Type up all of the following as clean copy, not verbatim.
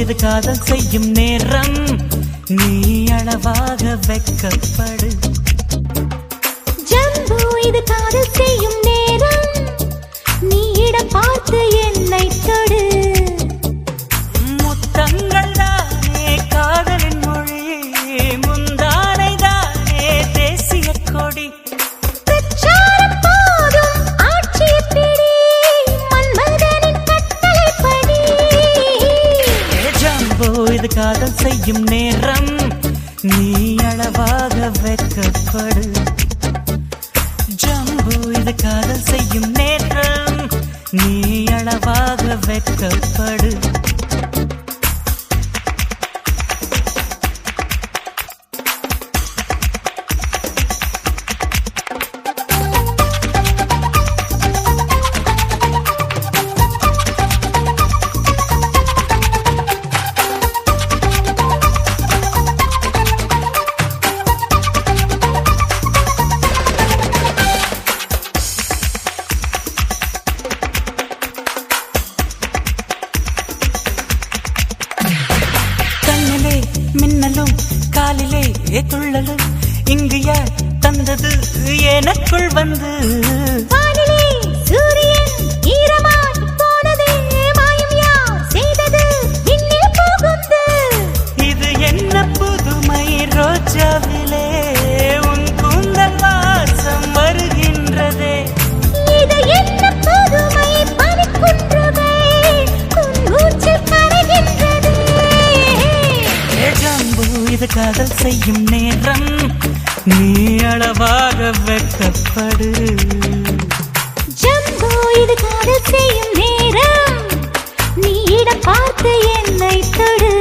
இது காதல் செய்யும் நேரம், நீ அளவாக வெட்கப்படு. ஜம்போ இது காதல் செய்யும் நேரம், நீ இடம் பார்த்து என்னை தொடு. முத்தங்கள் தானே காதலின் மொழி, முந்தானை தானே தேசிய கொடி. பிரச்சாரம் போதும் ஆட்சியை பிடி, மன்மதனின் கட்டளைப்படி. ஜம்போ இது காதல் செய்யும் நேரம், நீ அளவாக வெட்கப்படு. ஜம்போ இது காதல் செய்யும் நேரம், நீ அளவாக வெட்கப்படு. மின்னலும் காலிலே துள்ளலும், இங்கு யார் தந்தது எனக்குள் வந்து? வானிலே சூரியன் ஈரமாய் போனதே, மாயம் யார் செய்தது விண்ணில் புகுந்து? இது என்ன புதுமை ரோஜாவிலே, உன் கூந்தல் வாசம் வருகின்றதே. இது என்ன புதுமை பனிக்குன்றவே, உன் மூச்சில் கரைகின்றதே. ஜம்போ இது காதல் செய்யும் நேரம், நீ அளவாக வெட்கப்படு. ஜம்போ இது காதல் செய்யும் நேரம், நீ இடம் பார்த்து என்னை தொடு.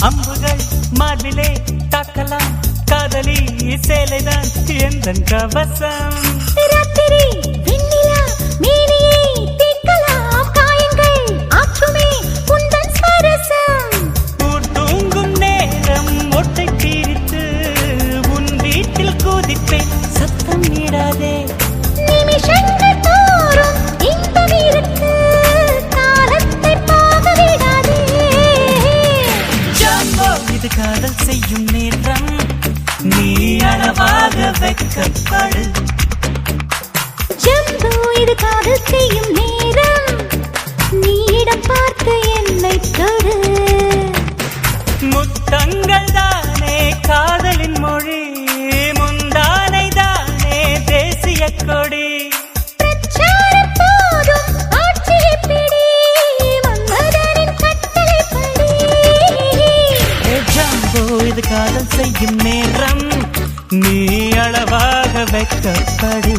அம்புகள் மார்பிலே தாக்கலாம், காதலி சேலைதான் எந்தன் கவசம். ராத்திரி வெண்ணிலா மேனியை தீர்க்கலாம், காயங்கள் ஆற்றுமே உந்தன் ஸ்வரசம். ஊர் தூங்கும் நேரம் ஒட்டை பிரித்து உன் வீட்டில் குதிப்பேன், சத்தம் இடாதே. நிமிஷங்கள் தோறும் இன்பம் இருக்கு, காலத்தை போக விடாதே. ஜம்போ இது காதல் செய்யும் நேரம், நீ அளவாக வெட்கப்படு. ஜம்போ இது காதல் செய்யும் நேரம், நீ இடம் பார்த்து என்னை தொடு. முத்தங்கள் தானே காதலின் மொழி, முந்தானை தானே தேசிய கொடி. பிரச்சாரம் போதும் ஆட்சியை பிடி, மன்மதனின் கட்டளைப்படி. ஜம்போ இது காதல் செய்யும் நேரம், நீ அளவாக வெட்கப்படு.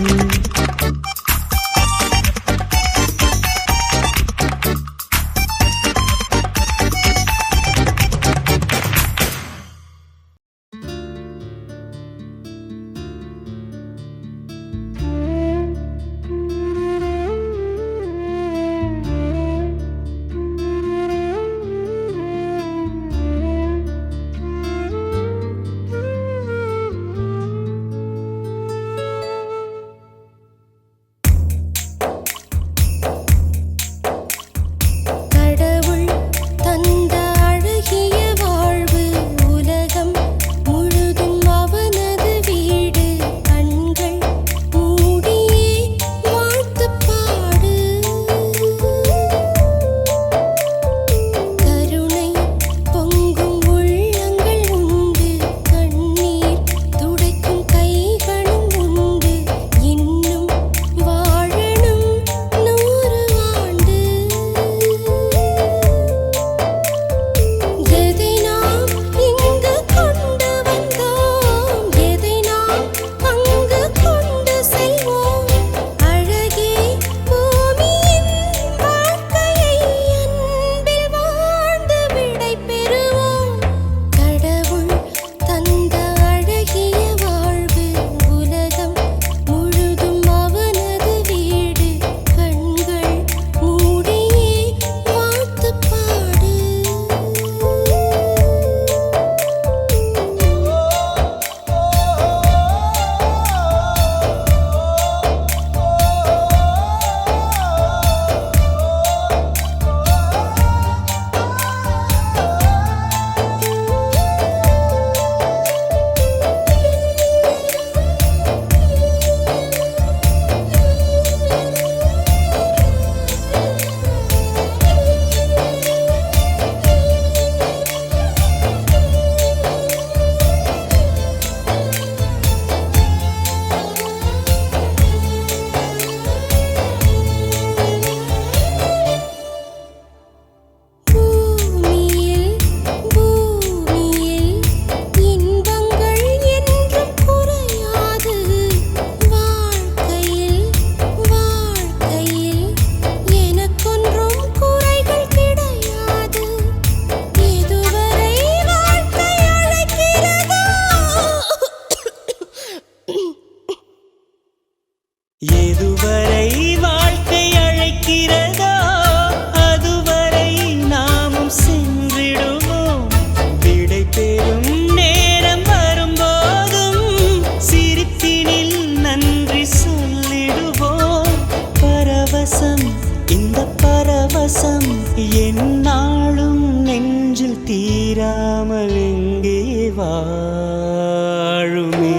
வாழுமே.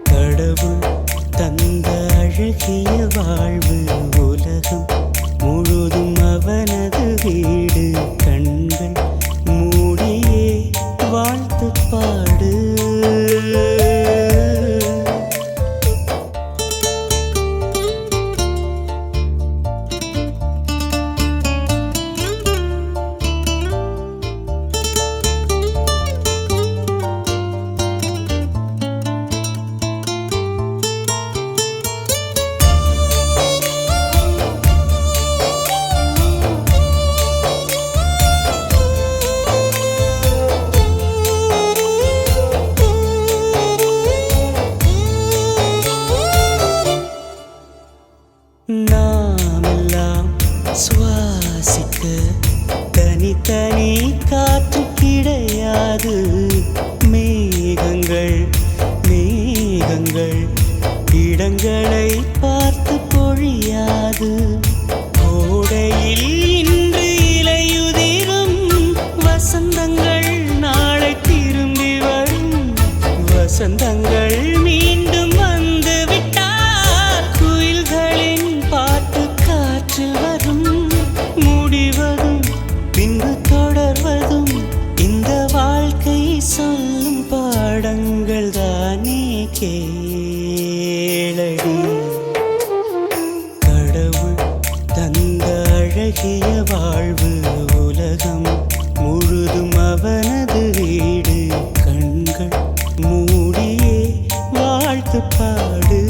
கடவுள் தந்த அழகிய வாழ்வு உலகம் முழுதும் அவனது வீடு. கண்கள் மூடியே வாழ்த்து பாடு. நாமெல்லாம் சுவாசிக்க தனித்தனி காற்று கிடையாது. மேகங்கள் மேகங்கள் இடங்களை பார்த்து பொழியாது. கோடையில் இன்று இலையுதிரும் வசந்தங்கள் நாளை திரும்பி வரும். வசந்தங்கள் மீண்டும் வந்து விட்டால் குயில்களின் பாட்டு காற்றில் வரும். முடிவதும் பின்பு தொடர்வதும் இந்த வாழ்க்கை சொல்லும் பாடங்கள் தானே கேளடி. கடவுள் தந்த அழகிய வாழ்வு உலகம் முழுதும் அவனது வீடு. கண்கள் மூடியே வாழ்த்து பாடு.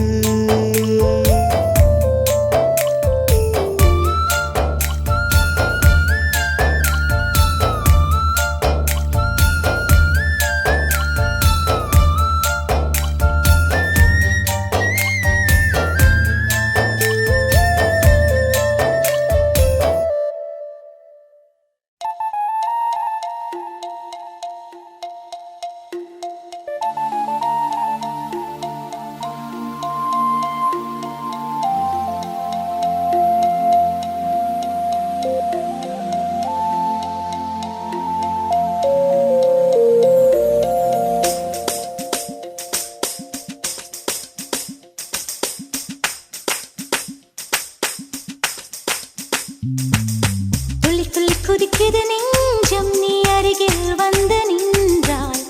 துள்ளி துள்ளி குதிக்குது நெஞ்சம் நீ அருகில் வந்து நின்றால்.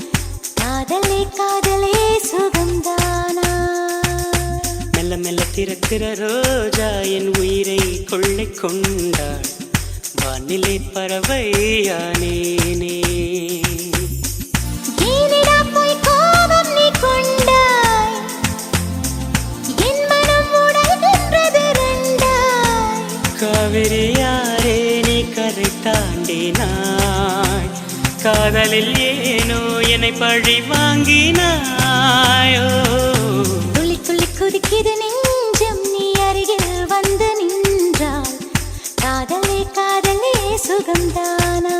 காதலே காதலே சுகம்தானா. மெல்ல மெல்ல திறக்கிற ரோஜா என் உயிரை கொள்ளை கொண்டாள். வானிலை பறவையானேனே. ஏனிடா போய் கோபம் நீ கொண்டாய். என் மனம் உடைகின்றது ரெண்டாய். காவிரியாரே நீ கரை தாண்டினாய். காதலில் ஏனோ என்னை பழி வாங்கினாயோ. துள்ளி துள்ளி குதிக்குது நெஞ்சம் நீ அருகில் வந்து நின்றால். காதலே காதலே சுகம்தானா.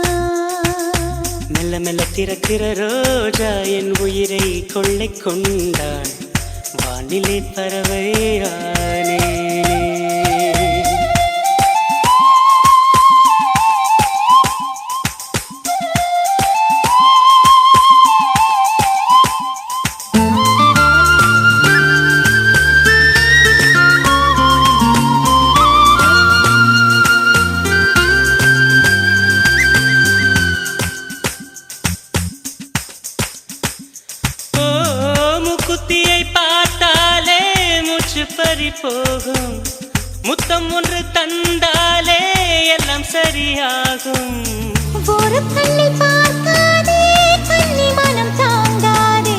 மெல்ல மெல்ல திறக்கிற ரோஜா என் உயிரை கொள்ளை கொண்டாள். வானிலை பறவையானே. குத்தியை பார்த்தாலே மூச்சு பறி போகும். முத்தம் ஒன்று தந்தாலே எல்லாம் சரியாகும். ஒரு கண்ணை பார்க்காதே கண்ணி மனம் தாங்காதே.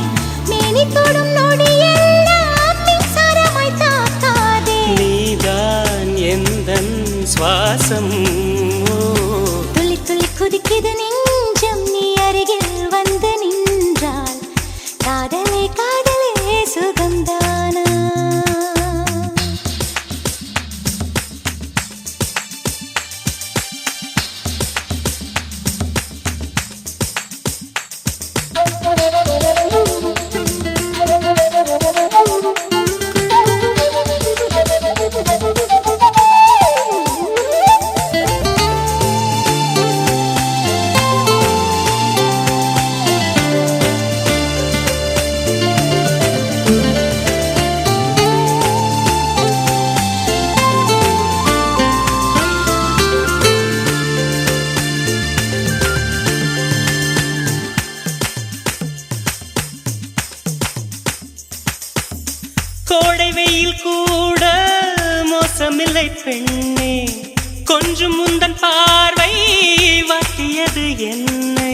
மேனி தொடும் நொடியெல்லாம் மின்சாரமாய் தாக்காதே. நீதான் எந்தன் சுவாசம். துள்ளி துள்ளி குதிக்குது நெஞ்சம் நீ அருகில் வந்து நின்றால். காதலே காதலே சுகம்தானா. பாசமில்லை பெண்ணே கொஞ்சம் முந்தன் பார்வை வாட்டியது என்னை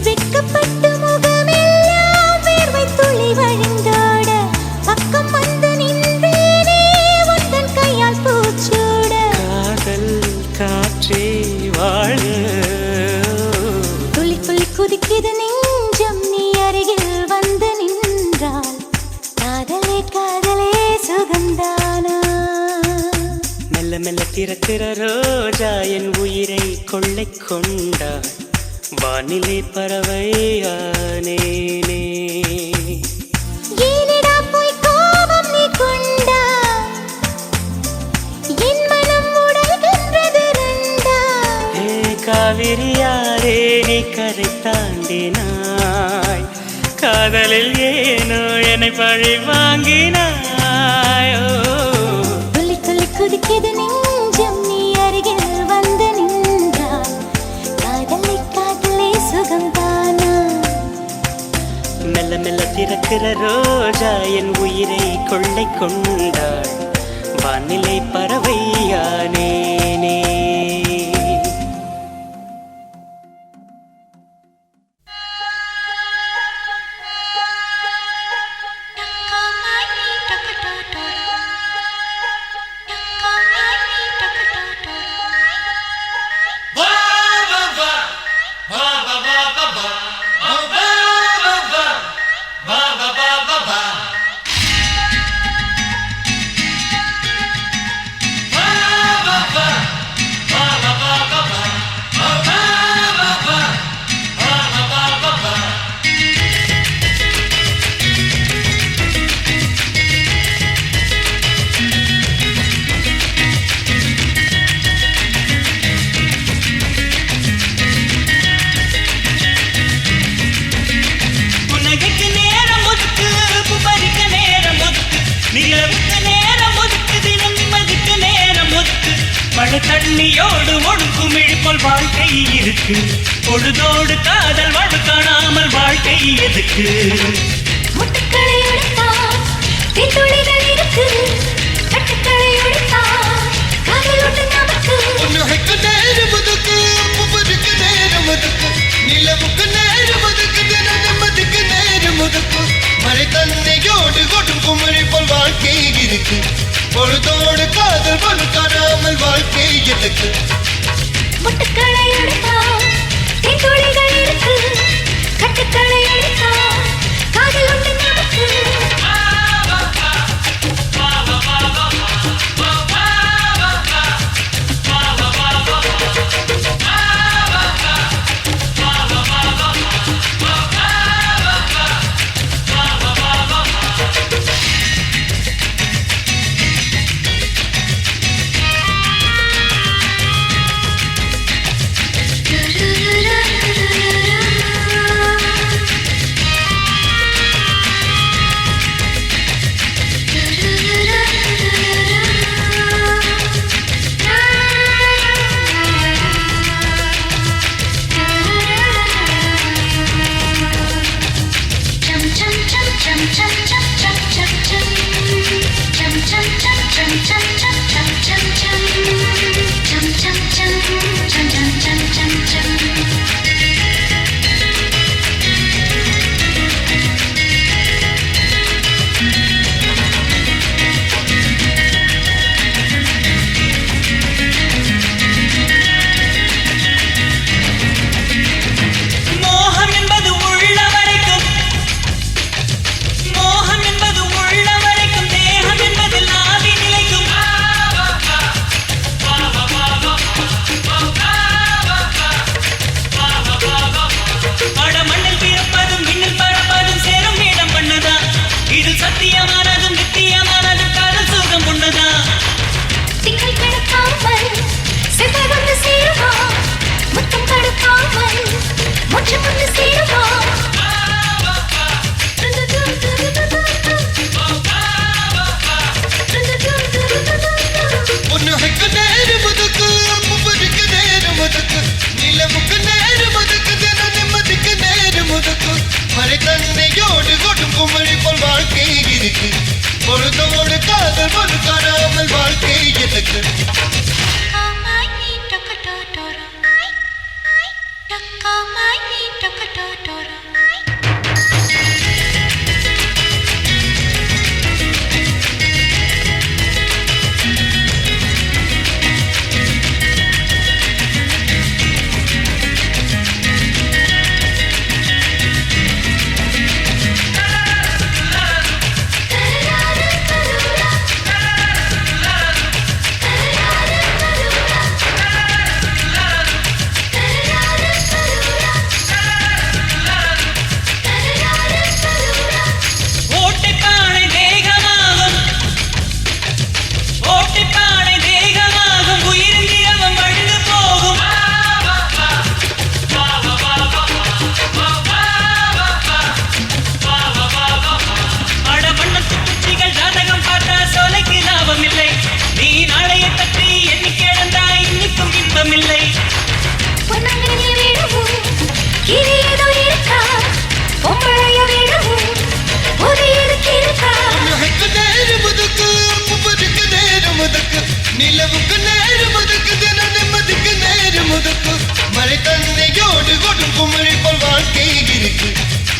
வெட்கப்பட்டு முகமெல்லாம் வேர்வை துளி வழிந்தோட பக்கம் வந்து நின்றேனே உந்தன் கையால் பூச்சூட காதல் காற்றே வாழ துளி துளி குதிக்குது நெஞ்சம் நீ அருகில் வந்து நின்றால் காதலே காதலே சுகந்தானா மெல்ல மெல்ல திறக்கிற ரோஜா என் உயிரை கொள்ளை கொண்டாள் வானிலை பறவையானேனே ஏனிடா போய் கோபம் நீ கொண்டா என் மனம் உடைகின்றது ரெண்டா ஏ காவிரியாரே நீ கரை தாண்டினாய் காதலில் ஏனோ என்னை பழி வாங்கினாயோ துளி துளி குதிக்குது நெஞ்சம் நீ அருகில் வந்து நின்றால் காதலை காதலே சுகந்தானா மெல்ல மெல்ல திறக்கிற ரோஜா என் உயிரை கொள்ளை கொண்டாள் வானிலை பறவையானேனே தண்ணியோடு ஒழுக்கும் இழிப்போல் வாழ்க்கை இருக்கு பொழுதோடு காதல் வாழ்வு காணாமல் வாழ்க்கை எதுக்கு முட்டுக்களை உடைத்தா தீத்துளிகள் இருக்கு கட்டுக்களை உடைத்தா காதல் ஒன்று நமக்கு உனக்கு நேரம் ஒதுக்கு உப்பருக்கு நேரம் ஒதுக்கு நிலவுக்கு நேரம் ஒதுக்கு தினமதுக்கு நேரம் ஒதுக்கு மழை தண்ணியோடு கொடும் குமரி போல் வாழ்க்கை இருக்கு பொழுதோடு காதல் பொழு காணாமல் வாழ்க்கை எதுக்கு முட்டுக்களை உடைத்தா தீத்துளிகள் இருக்கு கட்டுக்களை உடைத்தா காதல் ஒன்று நமக்கு ஓட்டுக்கானை தேகமாகும் ஓட்டுக்கானை தேகமாகும் உயிரிழவம் வழுந்து போகும் அடமண்ணத்து குச்சிகள் ஜாதகம் பார்த்தா சோலைக்கு லாபம் இல்லை நீ நாளைய பற்றி எண்ணி கிடந்தாய் இன்னிக்கும் இன்பமில்லை பொன்னங்கனில் விழவும் கிளியதோ இருக்கா பொம்பளைய விழவும் ஒரு இருக்கா உனக்கு நேரம் ஒதுக்கு புபருக்கு நேரம் ஒதுக்கு நிலவுக்கு நேரம் ஒதுக்கு தின நிம்மதிக்கு நேரம் ஒதுக்கு மழை தன்னையோடு கொடும் குமரி போல் வாழ்க்கை இருக்கு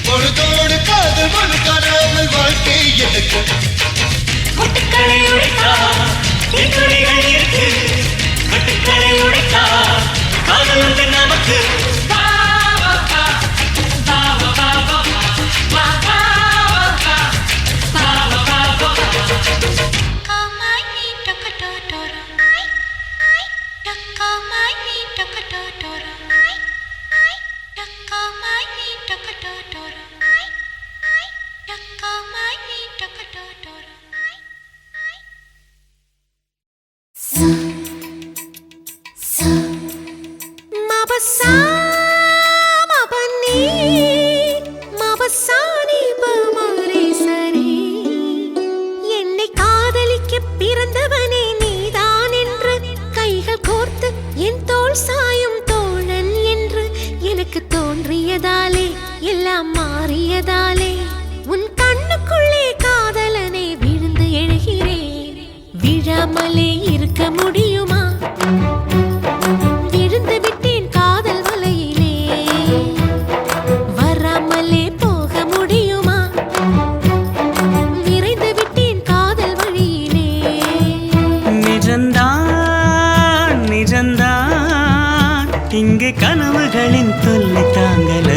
பொழுதோடு காதல் மனு காணாமல் வாழ்க்கை எனக்கு முட்டுக்களை உடைத்தா துளிகள் இருக்கு கட்டுக்களை உடைத்தா காதல் வந்து நமக்கு என்னை காதலிக்க பிறந்தவனே நீதான் என்று கைகள் கோர்த்து என் தோள் சாயும் தோழன் என்று எனக்கு தோன்றியதாலே எல்லாம் மாறியதாலே உன் கண்ணுக்குள்ளே காதலனை விழுந்து எழுகிறேன் விழாமலே இருக்க முடியுமா விழுந்து விட்டேன் காதல் வலையிலே வராமலே போக முடியுமா விரைந்து விட்டேன் காதல் வழியிலே நிஜந்தான் நிஜந்தான் இங்கே கனவுகளின் தொல்லை தாங்கல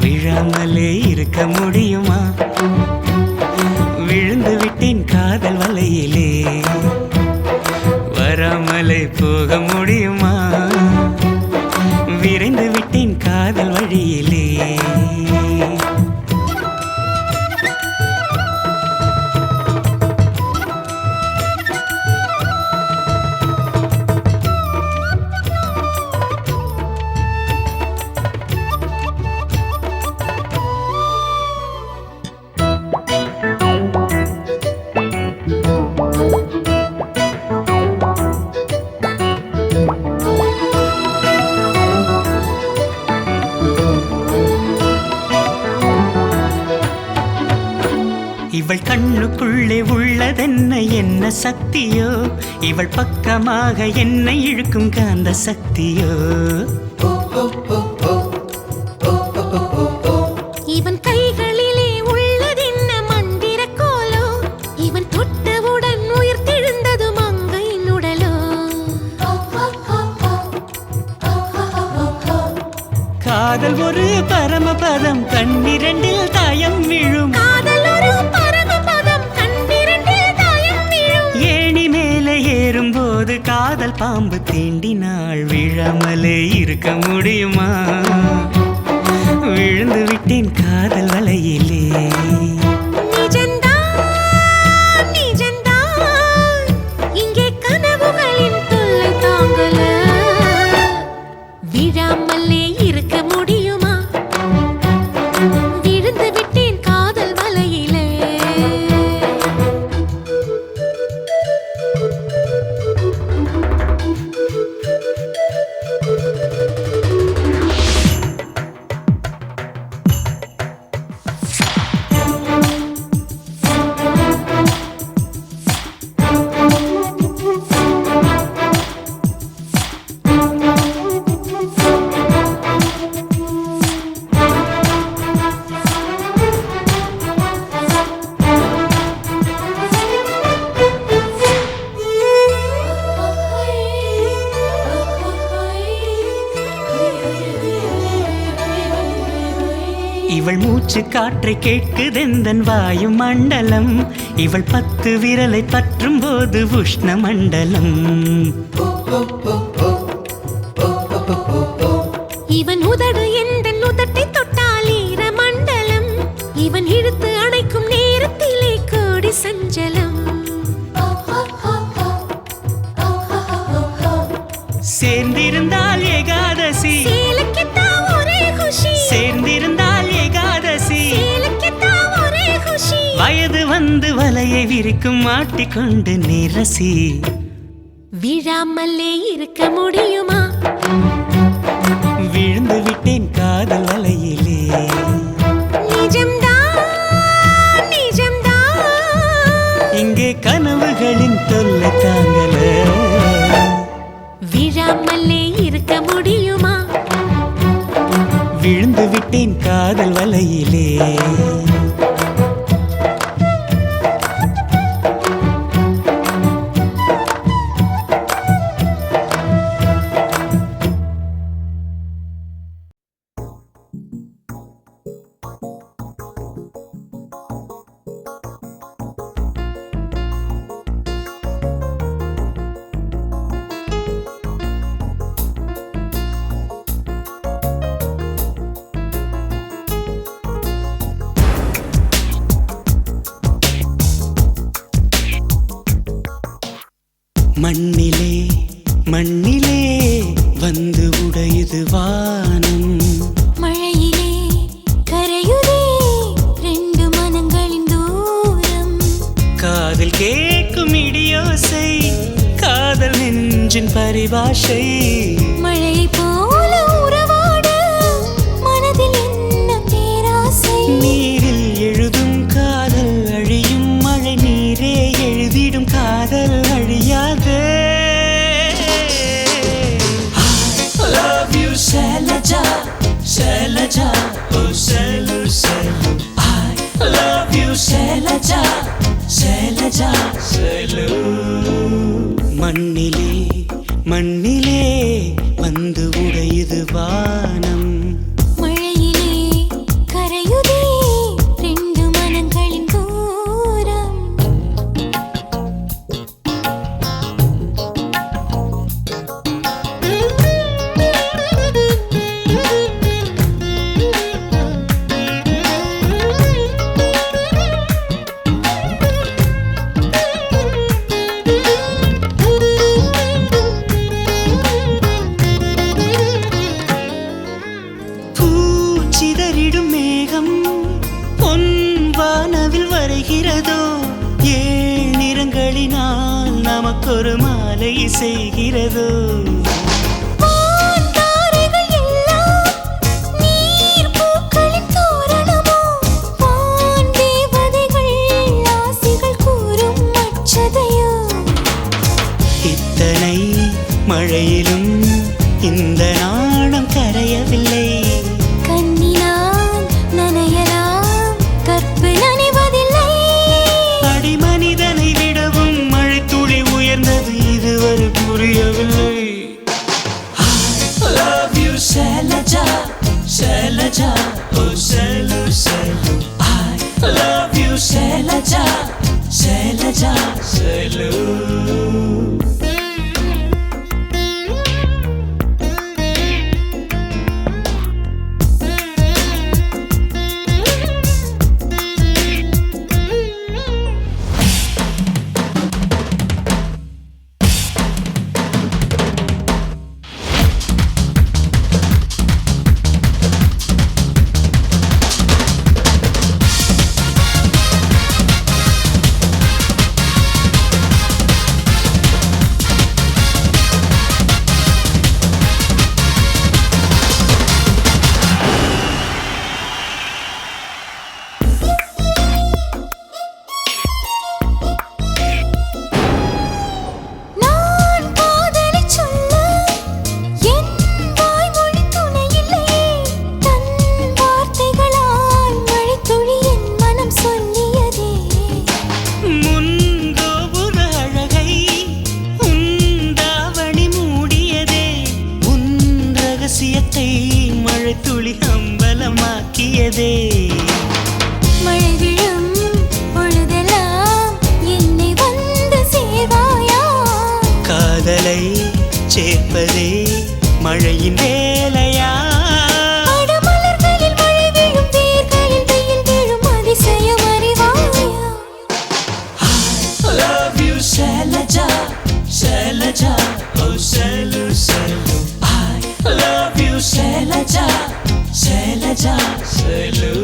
விழாமலே இருக்க முடியுமா விழுந்து விட்டேன் காதல் வலையிலே வராமலே போக முடியுமா விரைந்து விட்டேன் காதல் வழியிலே இவள் கண்ணுக்குள்ளே உள்ளதென்ன என்ன சக்தியோ இவள் பக்கமாக என்னை இழுக்கும் காந்த சக்தியோ இவன் கைகளிலே உள்ளதென்ன மந்திர கோலோ இவன் தொட்டவுடன் உயிர்த்தெழுந்தது மங்கையின் உடலோ காதல் ஒரு பரமபதம் கண்ணிரண்டில் தாயம் விழும் காதல் ஒரு பரமபதம் கண்ணிரண்டில் தாயம் விழும் ஏணி மேலே ஏறும்போது காதல் பாம்பு தீண்டினாள் விழாமலே இருக்க முடியுமா விழுந்து விட்டேன் காதல் வலையிலே நிஜந்தான் நிஜந்தான் இங்கே கனவுகளின் தொல்லை தாங்கல விழாமலே இருக்க முடியுமா விழுந்து விட்டேன் காதல் வலையிலே இவள் மூச்சு காற்றை கேட்குதெந்தன் வாயு மண்டலம். இவள் 10 விரலை பற்றும் போது உஷ்ண மண்டலம். இவன் உதடு எந்தன் உதட்டை தொட்டால் ஈர மண்டலம். இவன் இழுத்து அணைக்கும் நேரத்திலே கோடி சஞ்சலம். சேர்ந்திருந்தால் ஏகாதசி, சேலக்கித்தான் ஒரே குஷி. சேர்ந்திருந்தால் ஏகாதசி, சேலக்கித்தான் ஒரே குஷி. வயது வந்து வலையை விரிக்கும் மாட்டிக்கொண்டு நிரசி. விழாமலே இருக்க முடியுமா? விழுந்து விட்டேன் காதல் வலையிலே. நிஜம்தான் நிஜம்தான். இங்கே கனவுகளின் தொல்லை தாங்கல. விழாமலே இருக்க முடியுமா? விழுந்து விட்டேன் காதல் வலையிலே. மண்ணிலே மண்ணிலே வந்து உடையுது வானம். மழையிலே கரையுதே 2 மனங்களின் தூரம். காதில் கேட்கும் இடியோசை காதல் நெஞ்சின் பரிபாஷை. மழையை போல உறவாட மனதில் என்ன பேராசை. நீரில் எழுதும் காதல் அழியும், மழை நீரே எழுதிடும் காதல் அழியாதே. I love you Shailaja, Shailaja, oh Shailu Shailu. I love you Shailaja, Shailaja, Shailu. மண்ணிலே மண்ணிலே வந்து உடையுது வானம். மழையிலே கரையுதே 2 மனங்களின் தூரம். பூச்சிதறிடும் மேகம் பொன் வானவில் வரைகிறதோ. 7 நிறங்களினால் நமக்கொரு மாலை செய்கிறதோ. தாரைகள் எல்லாம் நீர் பூக்களின் தோரணமோ. வான் தேவதைகள் ஆசைகள் கூறும் அச்சதையோ. இத்தனை மழையிலும் இந்த நாணம் கரையவில்லை. கண்ணினால் நனையலாம் கற்பு நனைவதில்லை. அடி மனிதனை விடவும் மழை துளி உயர்ந்தது இதுவரை புரியவில்லை. I love you Shailaja, Shailaja, oh Shailu Shailu. I love you Shailaja, Shailaja, Shailu. அதிசயத்தை மழை துளி அம்பலமாக்கியதே. மழை விழும் பொழுதெல்லாம் என்னை வந்து சேர்வாயா? காதலை சேர்ப்பதே மழையின் வேலையா? மலர்களில் மழை விழும், வேர்களில் வெயில் விழும், அதிசயம் அறிவாயா? Love you Shailaja, Shailaja, oh Shailu, Shailu. I love you Shailaja, Shailaja, Shailu.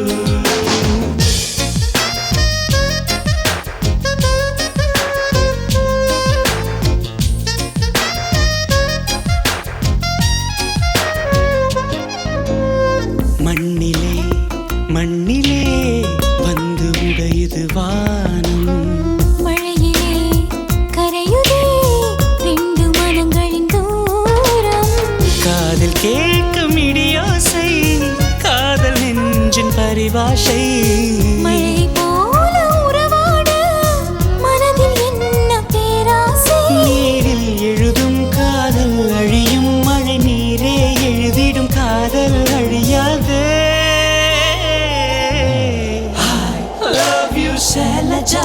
மண்ணிலே மண்ணிலே வந்து உடையுது வானம். மழையிலே கரையுதே ரெண்டு மனங்களின் தூரம். காதில் கேட்கும் இடியோசை, காதல் நெஞ்சின் பரிபாஷை. மழை போல உறவாட மனதில் என்ன பேராசை. நீரில் எழுதும் காதல் அழியும், மழை நீரே எழுதிடும் காதல் அழியாது. I love you Shailaja,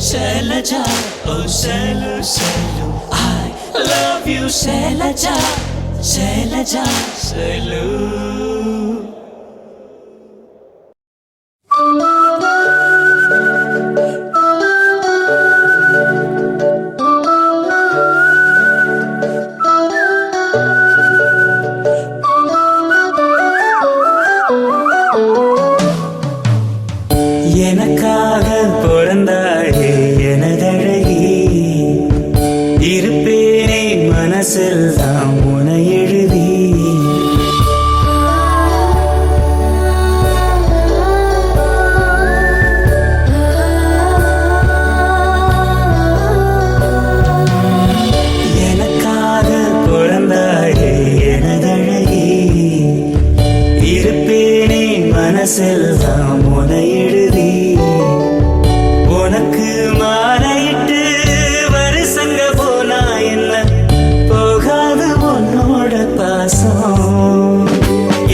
Shailaja, oh Shailu, Shailu. I love you Shailaja, Shailaja, Shailu. எனக்காக பிறந்தாயே எனதழகி, இருப்பேனே மனசில் தான் உனை எழுதி. எனக்காக பிறந்தாயே எனதழகி, இருப்பேனே மனசில் தான் உனை எழுதி. உனக்கு மாலையிட்டு வருஷங்க போனா என்ன போகாது உன்னோட பாசம்.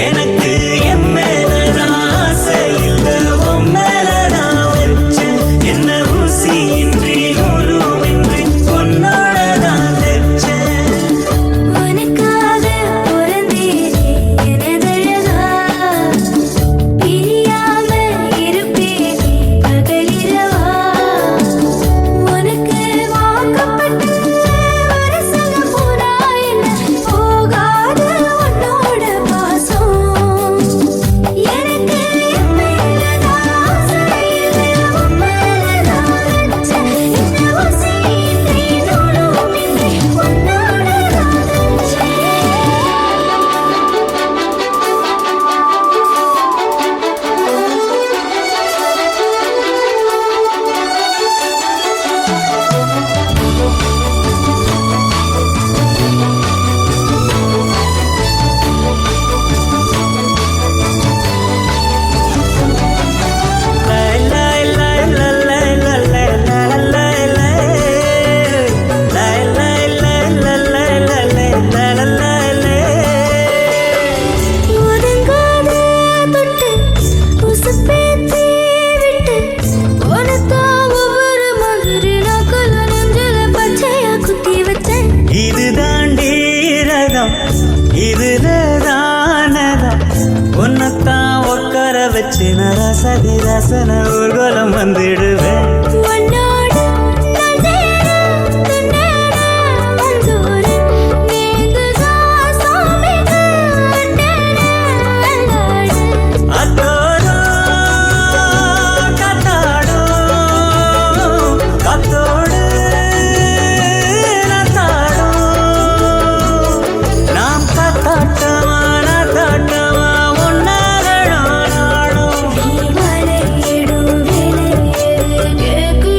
எனக்கு என் மேலதான் ஆசை இல்லை, உன் மேலதான் வச்சேன். என்ன ஊசியின்றி நூலுமின்றி உன்னோட தான் வச்சேன். உனக்காக பிறந்தேனே எனதழகா, பிரியாம இருப்பேனே பகலிரவா. உனக்கு வாக்கப்பட்ட வருஷங்க போனா என்ன போகாது உன்னோட பாசம். எனக்கு என் மேலதான் ஆசை இல்லை, உன் மேலதான் வச்சேன். என்ன ஊசியின்றி நூலுமின்றி உன்னோட தான் வச்சேன். ஒதுங்காத தொட்டு உசுப்பேத்தி விட்டு உனக்கா ஒவ்வொரு மாதிரி நாக்குல நெஞ்சில பச்சையா குத்தி வச்சேன். இது தாண்டி ரகம், இதுல தானதம். உன்னத்தான் உட்கார வச்சு நரசதி ரசன ஊர்வலம் வந்துடுவேன். உன்னோடு நான் சேர துன்னேற மஞ்சூரன் நீங்குதா சாமிக்கு அண்டேற அல்லாடு. அத்தோடும் கத்தாடும் கத்தோடு நத்தாடும். நாம் கத்தாட்டமா நத்தாட்டமா உன்னாகணும் நாடும். நீ மலையிடும் விலையேறு கேக்கு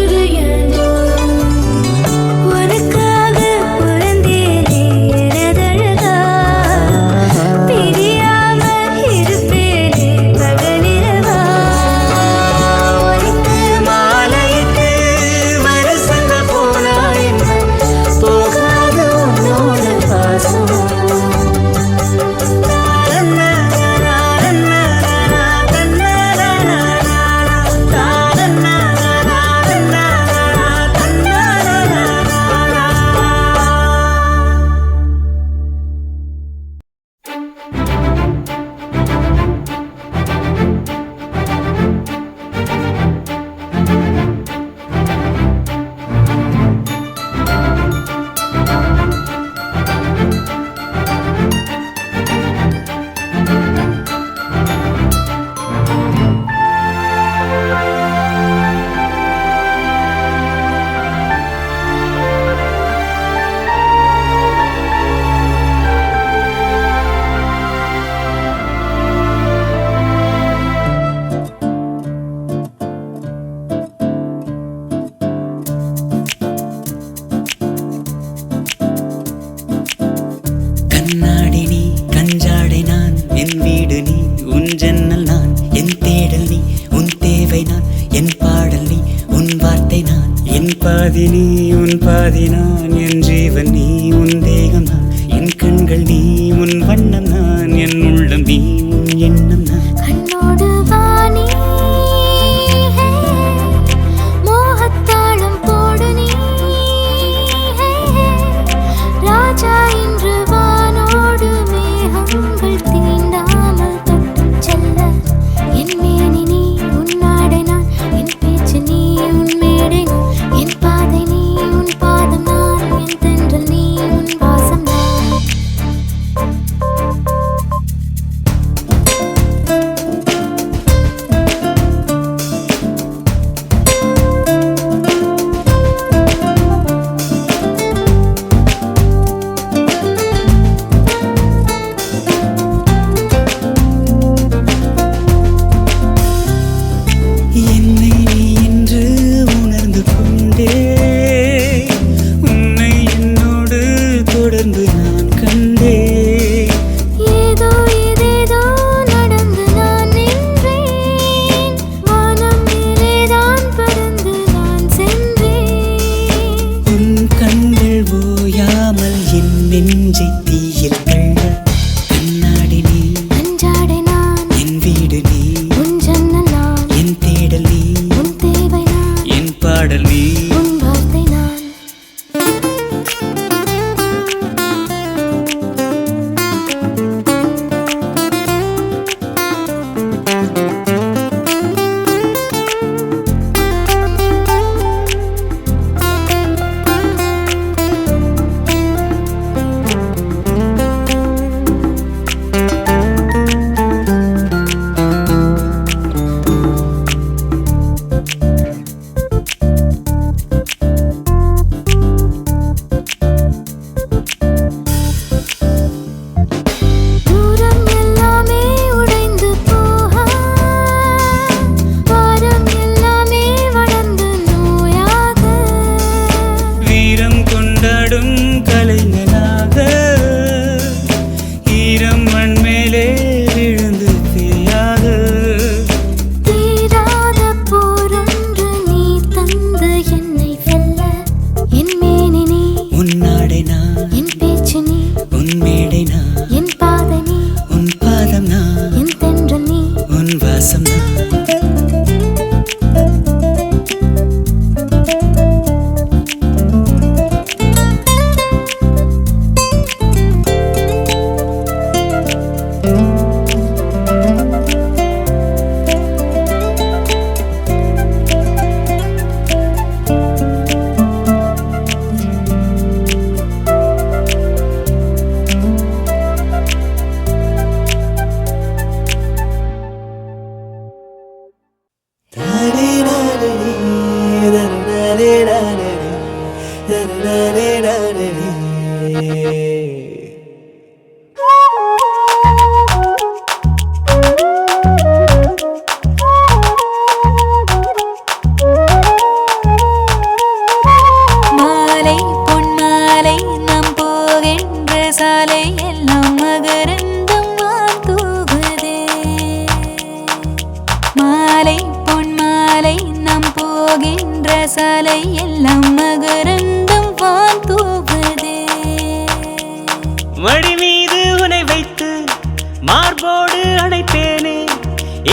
மார்போடு அணைப்பேனே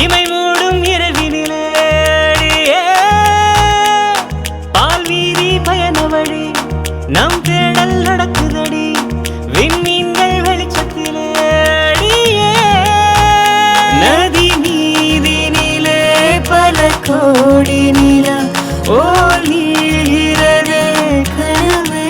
இமை மூடும் இரவினிலே பால்வீதி பயண வழி நம் தேடல் நடக்குதடி விண்மீன்கள் வெளிச்சத்திலே நதி நீதினிலே பல கோடி நிலா ஓல் நீள்கிறதே கனவே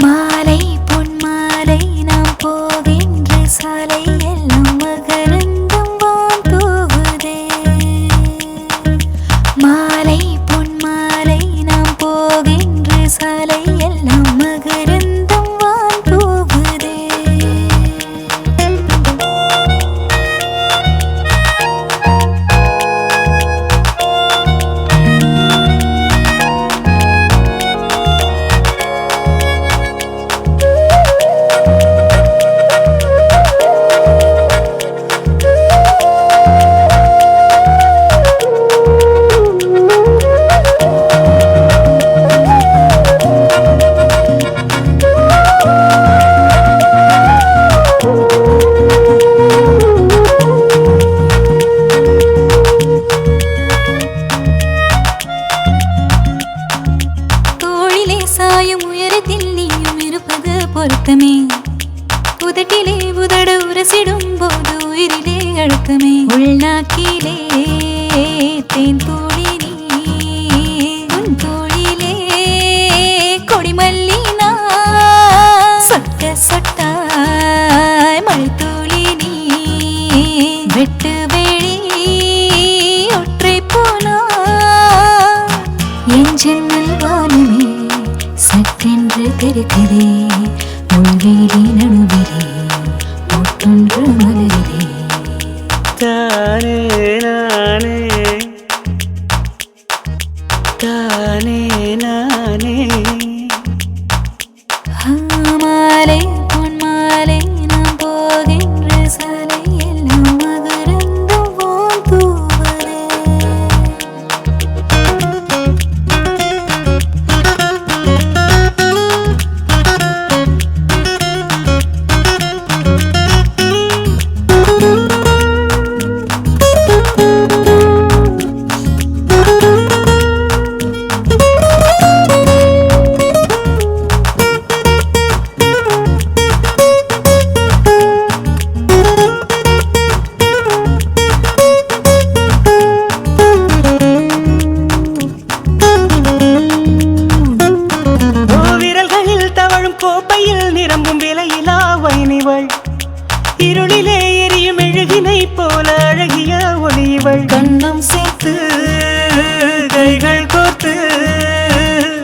மாலை பொன்மாலை நாம் போகின்ற சாலை எல்லாம் மகரந்தம் வான் தூவுதே மாலை பொன்மாலை நாம் போகின்ற சாலை எல்லாம் மகரந்தம் வான் தூவுதே தோளிலே சாயும் உயரத்தில் நீயும் இருப்பது பொருத்தமே உதட்டிலே உதட உரசிடும் போது உயிரிலே அழுத்தமே உள்நாக்கிலே தேன் தூளி நீ உன் தோளிலே கொடிமல்லி நான் சொட்ட சொட்டாய் மழை தூளி நீ வெட்டு வெளி ஒற்றை போனா என் ஜன்னல் வானமே சட்டென்று தெரிக்கிறே உள்வீதி நடுவிலே ஒட்டொன்று மலரிலே தானே நானே தானே நானே மாலை பொன்மாலை நாம் போகின்ற சாலை எல்லாம் மகரந்தம் வான் தூவுதே விரல்களில் தவழும் கோப்பையில் நிரம்பும் விலையிலா வைனிவள் இருளிலே எரியும் மெழுகினை போல அழகிய ஒளிவள் கண்ணம் சேர்த்து கைகள் கோர்த்து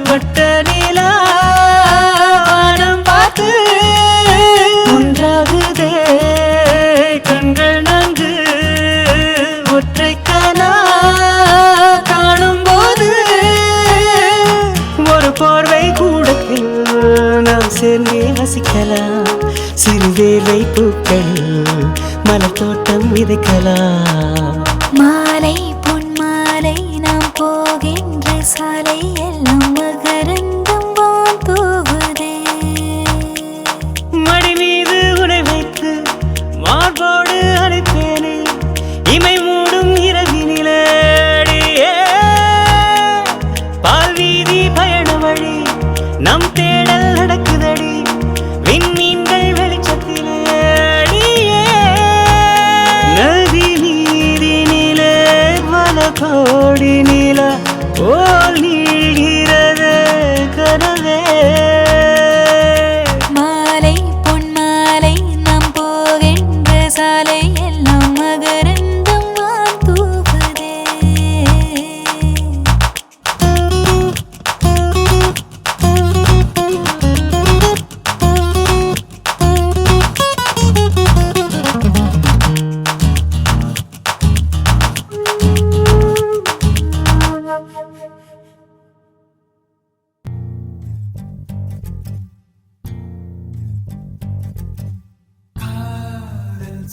வட்ட நிலா வானம் பார்த்து ஒன்றாகுதே கண்கள் நன்கு ஒற்றை கனா காணும் போது ஒரு போர்வை கூடத்தில் நாம் சேர்ந்தே வசிக்கலாம் சிறுவேலை பூக்கள் மலர் தோட்டம் விதைக்கலாம் மாலை பொன்மாலை நாம் போகின்ற சாலை எல்லாம் மகரந்தம் வான் தூவுதே மடி மீது உனை வைத்து மார்போடு அழைப்பேனே இமை மூடும் இரவினிலே பால்வீதி பயண வழி நம் தேடல் நடக்குதடி விண்மீன்கள் வெளிச்சத்திலே நதி நீரினிலே பல கோடி நிலா ஓல் நீள்கிறது கனவே மாலை பொன்மாலை நாம் போகின்ற சாலை எல்லாம் மகரந்தம் வான் தூவுதே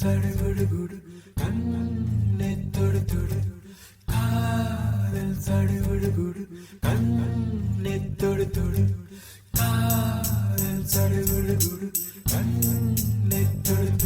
சடுகுடுகுடு கண்ணே தொடு தொடு காதல் சடுகுடுகுடு கண்ணே தொடு தொடு காதல் சடுகுடுகுடு கண்ணே தொடு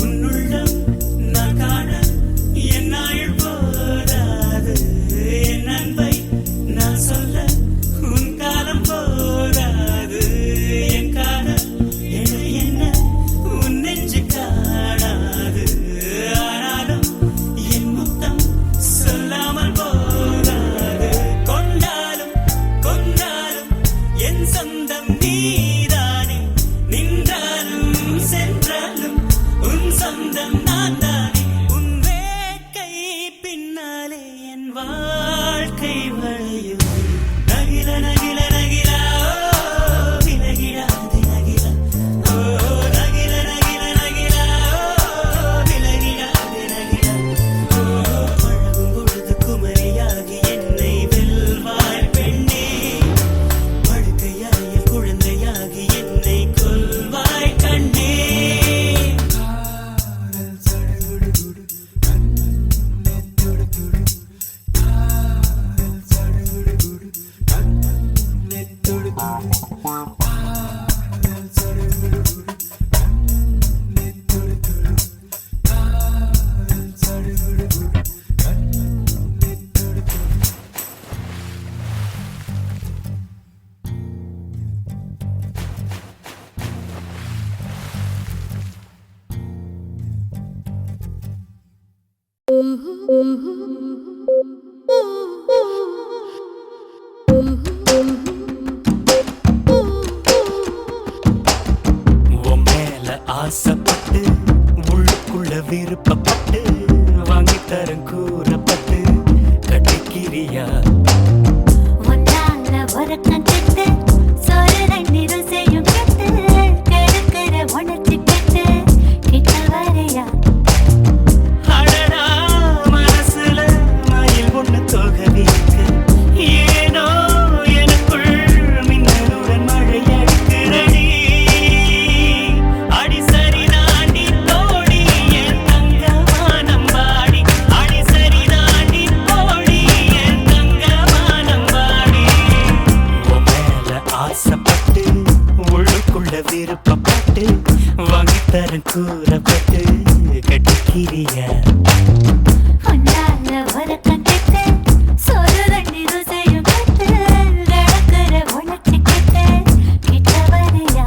உன்னுள்ளம் நான் காண என் நாள் போதாது, என் அன்பை நான் சொல்ல உன் காலம் போதாது, என் காதல் என என்ன உன் நெஞ்சு காணாது, ஆனாலும் என் முத்தம் சொல்லாமல் போகாது, கொண்டாலும் கொண்டாலும் என் சொந்தம் நீதானே, நின்றாலும் சென்றாலும் உன் சொந்தம் நான் தானே, உன் வேட்கை பின்னாலே என் வாழ்க்கை வளையும், நகில நகில நகிலா ஓ, விலகிடாது நகிலா ஓ, நகில நகில நகிலா ஓ, விலகிடாது நகிலா ஓ, பழகும் பொழுது குமரியாகி என்னை வெல்வாய் பெண்ணே, படுக்கையாயில் குழந்தையாகி என்னை கொல்வாய் கண்ணே. உன் மேல ஆசைப்பட்டு உள்ளுக்குள்ள விருப்பப்பட்டு வாங்கித்தரேன் கூறப்பட்டு கட்டிக்கிறியா? ஒன்னால உறக்கம் கெட்டு சோறு தண்ணி ருசியும் கெட்டு கெடுக்கிற உணர்ச்சி கெட்டு கிட்ட வரையா? அடடா மனசுல மயில் ஒண்ணு தொகவிருக்கு, ஏனோ எனக்குள் மின்னலுடன் மழை அடிக்கிறடி, அடி சரி தாண்டி தோடி என் தங்கமானம் பாடி, அடி சரி தாண்டி தோடி என் தங்கமானம் பாடி, உன் மேல ஆசைப்பட்டு உள்ளுக்குள்ள விருப்பப்பட்டு வாங்கித்தரேன் கூறப்பட்டு கட்டிக்கிறியா? ஒன்னால உறக்கம் கெட்டு சோறு தண்ணி ருசியும் கெட்டு கெடுக்கிற உணர்ச்சி கெட்டு கிட்ட வரையா?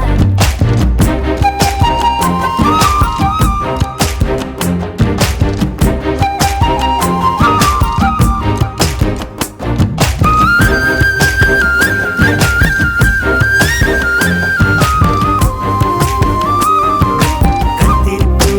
கத்திரிப்பூ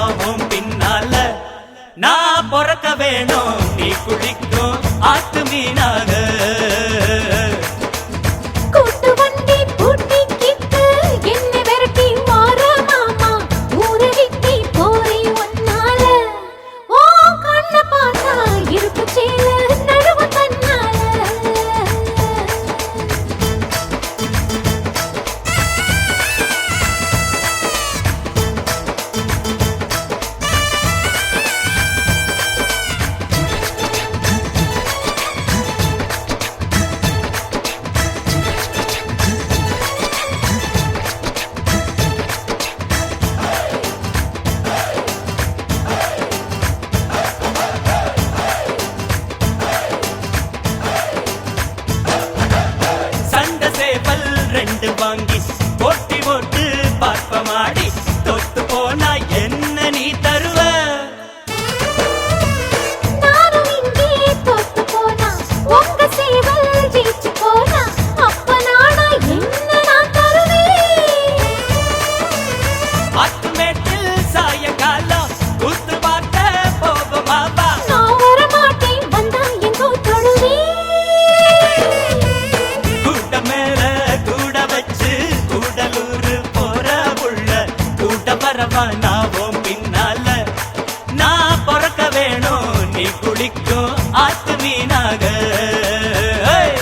நாவும் பின்னால நான் பொறக்க வேணும் நீ குளிக்கும் ஆத்து மீனாக கூட்டு வண்டி பூட்டிக்கிட்டு என்னை விரட்டி வார மாமா ஊரை விட்டு போய் ஒன்னால ஓ கண்ண பார்த்தா இருப்பு சேல நடுவ தன்னால சண்டை சேவல் ரெண்டு வாங்கி போட்டி போட்டு பார்ப்பமாடி தொத்து போனா என்ன நீ தருவ நானும் இங்கே தோத்து போனா உங்க சேவல் ஜெயிச்சு போனா அப்ப நானா என்ன நான் தருவேன் ஆத்துமேட்டில் சாயங்காலம் கூத்து பார்த்த போகுமாவா நான் வர மாட்டேன் வந்தா எங்கோ தொழுவேன் கூட்ட மேல கூட வச்சு கூடலூர் போற புள்ள கூட்ட பரவா நாவும் பின்னால நான் பொறக்க வேணும் நீ குளிக்கும் ஆத்து மீனாக ஏய்!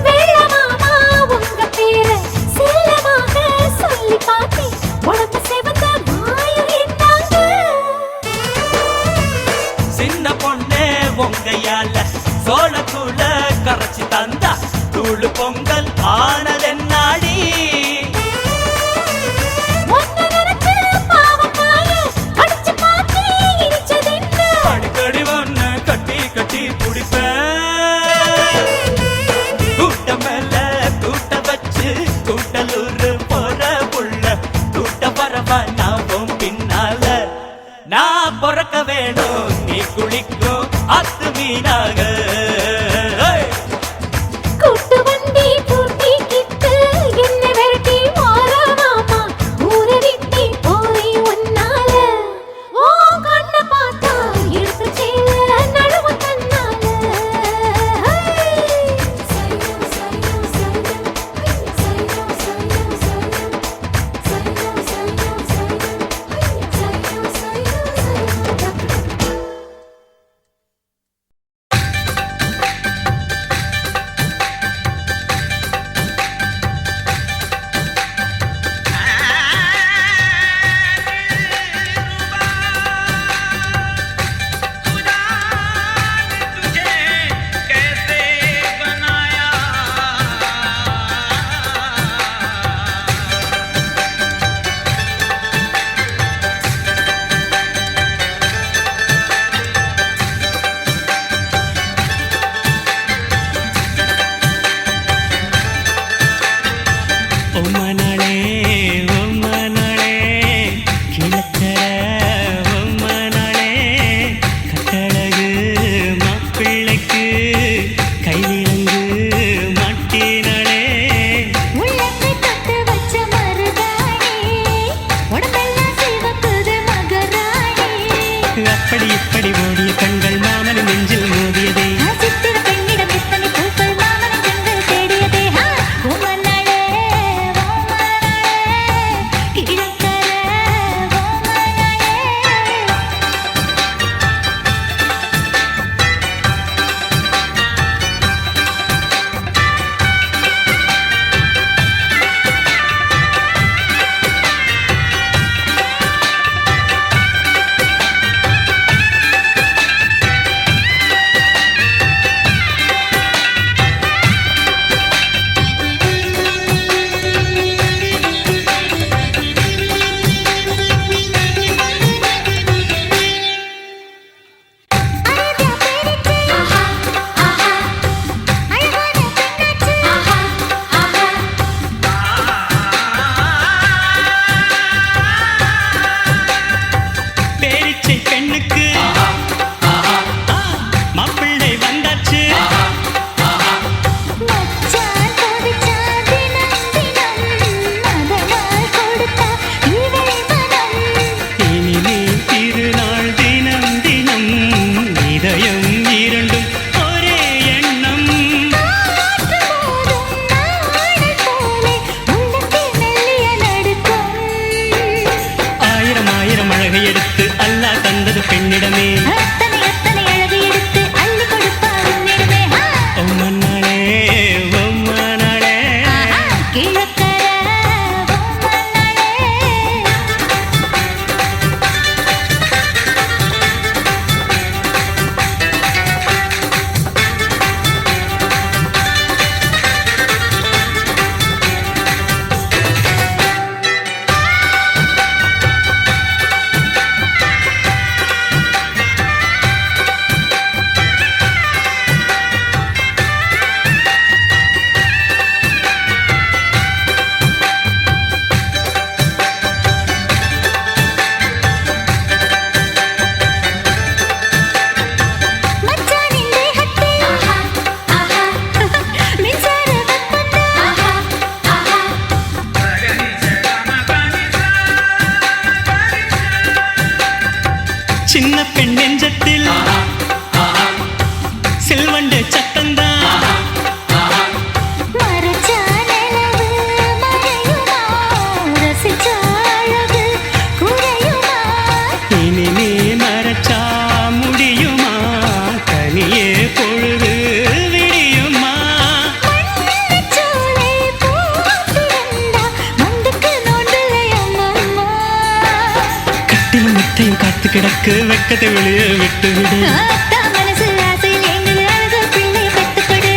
வெள்ளமாமா உங்க பேரை செல்லமாக சொல்லி பார்த்தேன் உடம்பு செவந்த மாயம் என்னாங்க சின்ன பொண்ணே உங்கையால சோளத்தூள கரைச்சி தந்தா தூளு பொங்கல் ஆனதென்னாடி ஒன்ன நினைச்சு பாவக்காய அடிச்சு பார்த்தேன் இடிச்சதென்ன அடிக்கடி ஒண்ணு கட்டி கட்டி பிடிப்பேன் கூட்ட மேல கூட்ட வச்சு கூட்டலூர் போற புள்ள கூட்ட பரவா நாவும் பின்னால நான் பொறக்க வேணும் நீ குளிக்கும் ஆத்து மீனாக ஏய்! கூட்டு வண்டி பூட்டிக்கிட்டு என்னை விரட்டி வார மாமா ஊரை விட்டு போய் ஒன்னால ஓ கண்ண பார்த்தா இழுத்து சேல நடுவ தன்னால பச்சை பெண்ணுக்கு மாப்பிள்ளை வந்தாச்சு. மச்சான் கொதிச்சா தினம் தினம் மதமாய் கொடுத்தா இவள் மனம். இனிமே திருநாள் தினம் தினம் இதயம் இரண்டும் ஒரே எண்ணம். காற்று மோதும் நாடல் போலே உள்ளத்தில் மெல்லிய நடுக்கம். ஆயிரம் ஆயிரம் அழகை எடுத்து அல்லாஹ் தந்தது பெண்ணிடமே. அத்தனை அத்தனை அழகு எடுத்து அள்ளி கொடுப்பா உன்னிடமே. ஒம்மனாளே ஒம்மனாளே கிழக்கர பொம்மனாளே. மச்சானின் தேகத்தில் மின்சார வெப்பந்தா. சின்ன பெண் நெஞ்சத்தில் செல்வண்டு சத்தந்தான். மறைச்சா நிலவு மறையுமா, ரசிச்சா அழகு குறையுமா. இனிமே மறைச்சா முடியுமா, தனியே பொழுது விடியுமா. மண்ணுச்சோலை பூத்திருந்தா மண்டுக்கு நோண்டலையம்மம்மா. கட்டிலும் முட்டையும் காத்து கிடக்கு, வெக்கத்தை வெளியே விட்டு விடு. ஆத்தா மனசு ஆசையில் எங்கள் அழகு பிள்ளை பெத்துக்கொடு.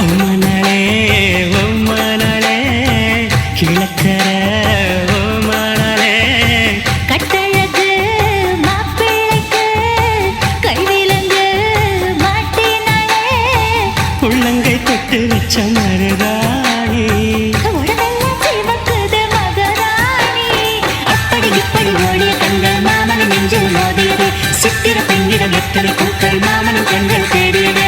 ஒம்மனாளே ஒம்மனாளே கிழக்கர ஒம்மனாளே. கட்டழகு மாப்பிள்ளைக்கு கைவிலங்கு மாட்டினாளே. உள்ளங்கை தொட்டு வச்ச மருதாணி. உடனெல்லாம் சிவக்குது மகராணி. அப்படி இப்படி ஓடிய கண்கள் மாமனின் நெஞ்சில் மோதியது. சித்திர பெண்ணிடம் எத்தனை பூக்கள் மாமனின் கண்கள் தேடியது.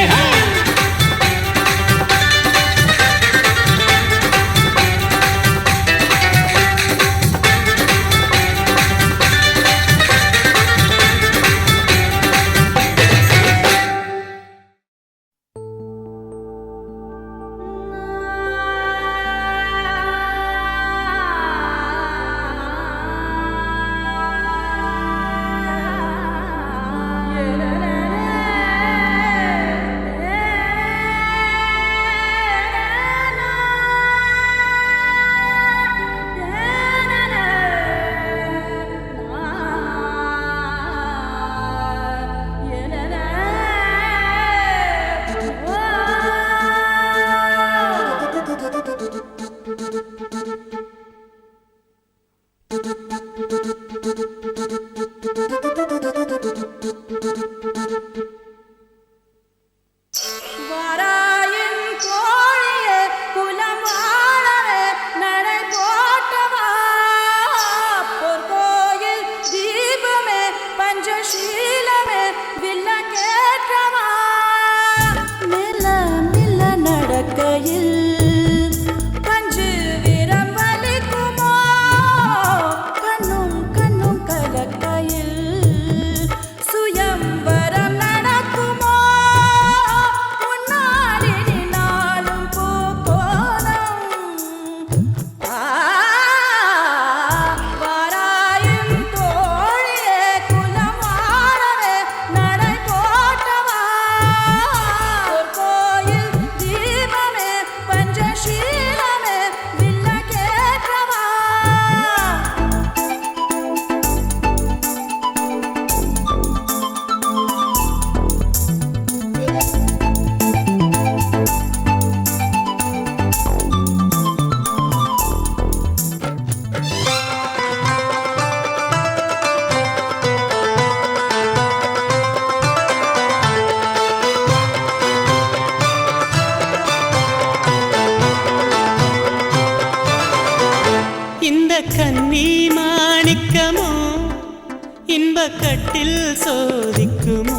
இன்பக்கட்டில் சோதிக்குமோ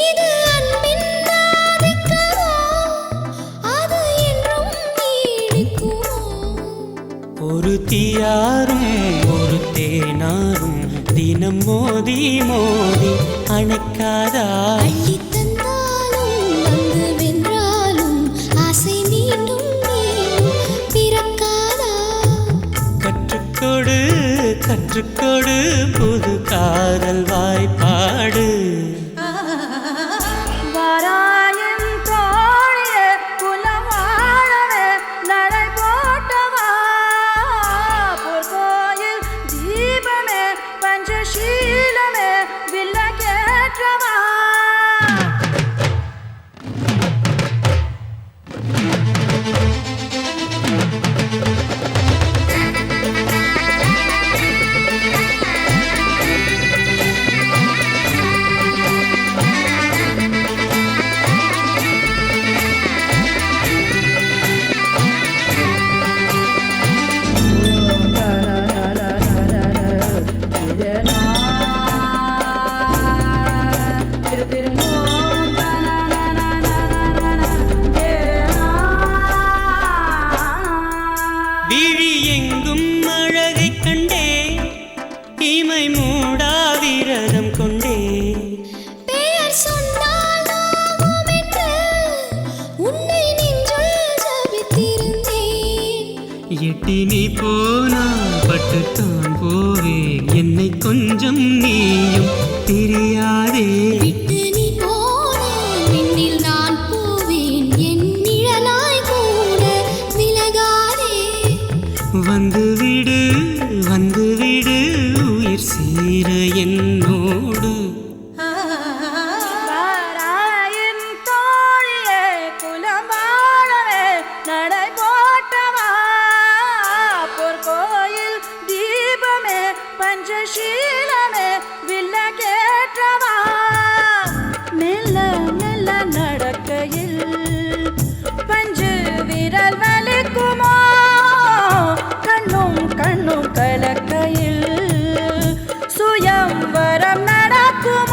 இது அன்பின் ஆதிக்கமோ, அது என்றும் நீடிக்குமோ? ஒரு தீயாரும் ஒரு தேனாரும் தினம் மோதி மோதி அணைக்காதா? அள்ளித் தந்தாலும் வந்து வென்றாலும் ஆசை மீண்டும் மீண்டும் பிறக்காதா? கற்றுக்கொடு கற்றுக்கொடு புது காதல் வாய்ப்பாடு. வாராயின் தோழியே குலம் வாழவே நடை போட்டவா, பொற்கோயில் தீபமே பஞ்சசீலமே வில்லகேற்றவா. விழி எங்கும் அழகைக் கண்டே இமை மூடா விரதம் கொண்டே. பெயர் சொன்னால் ஆகும் என்று உன்னை நெஞ்சுள் ஜபித்திருந்தேன். எட்டி நீ போனா பட்டுத்தான் போவேன், என்னை கொஞ்சம் நீயும் தெரியாதே. விட்டு நீ போனால் விண்ணில் நான் போவேன், என் நிழலாய் கூட விலகாதே. வந்துவிடு உயிர் சேர என்னோடு. வாராயின் தோழியே குலம் வாழவே நடை போட்டவா, பொற்கோயில் தீபமே பஞ்சசீலமே வில்லகேற்றவா. மெல்ல மெல்ல நடக்கையில் பஞ்சு விரல் வலிக்குமோ, கண்ணும் கண்ணும் கலக்கையில் சுயம்வரம் நடக்கும்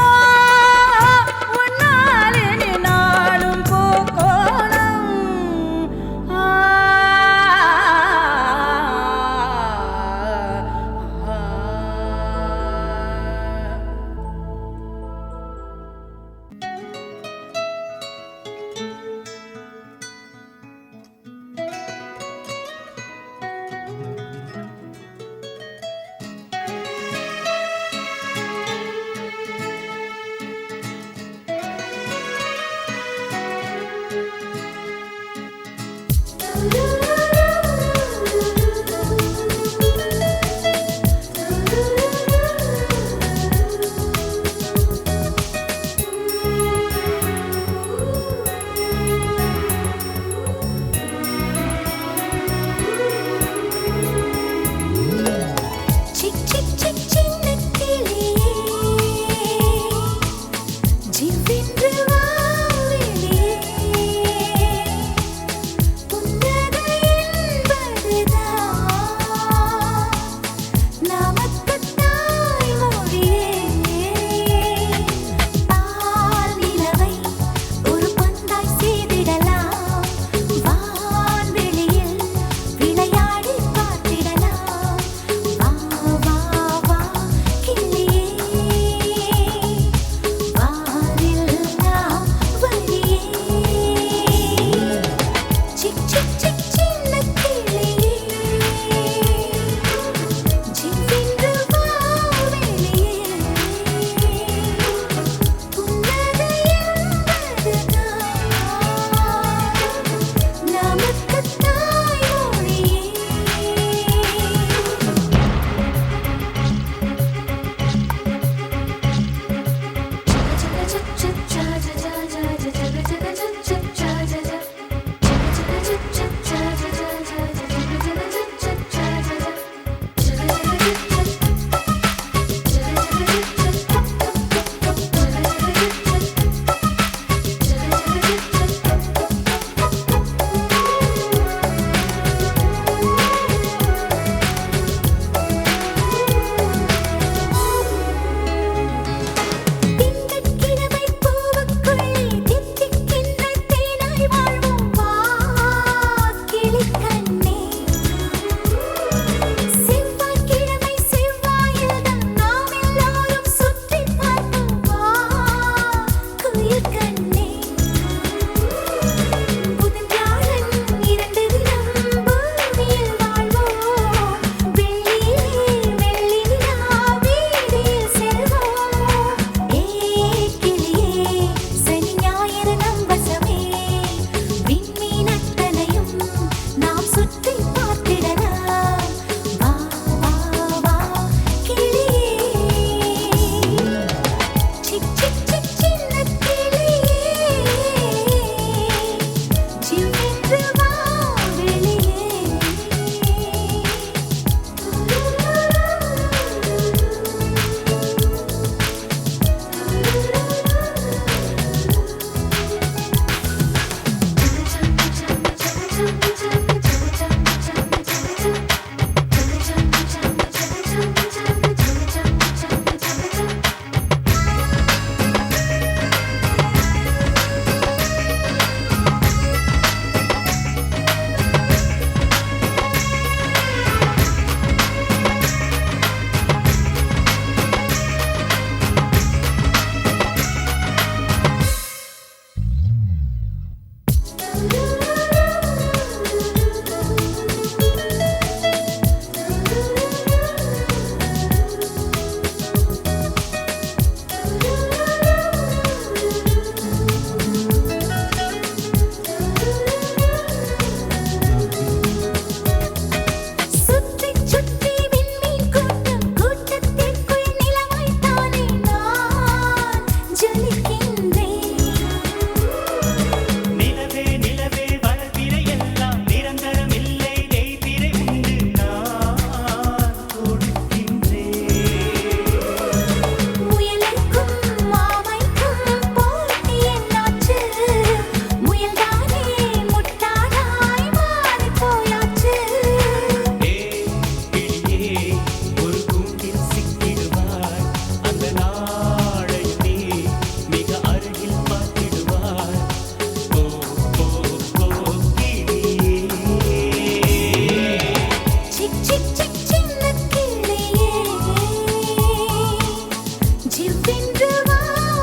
சென்று வா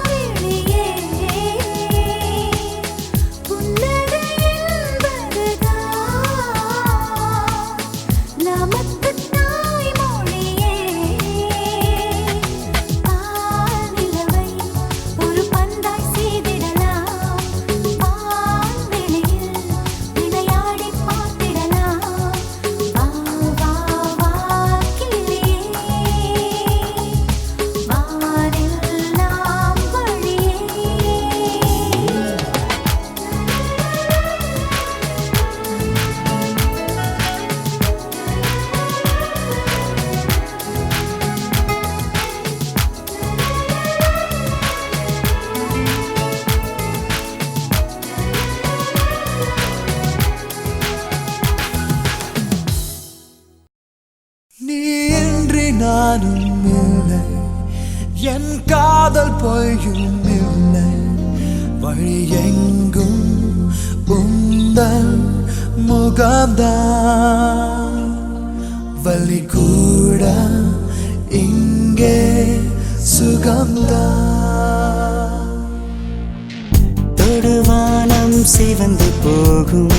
வெளியே புன்னகை என்பதுதான் நமக்கு தாய்மொழியே பால்நிலவை ஒரு பந்தாய் செய்திடலாம் பால்வெளியில் விளையாடி பார்த்திடலாம் வா வா வா கிளியே வாரெல்லாம் வழியே நீ இன்றி நானும் இல்லை என் காதல் பொய்யும் இல்லை வழி எங்கும் உந்தன் முகம்தான் வலி கூட இங்கே சுகம்தான் தொடுவானம் சிவந்து போகும்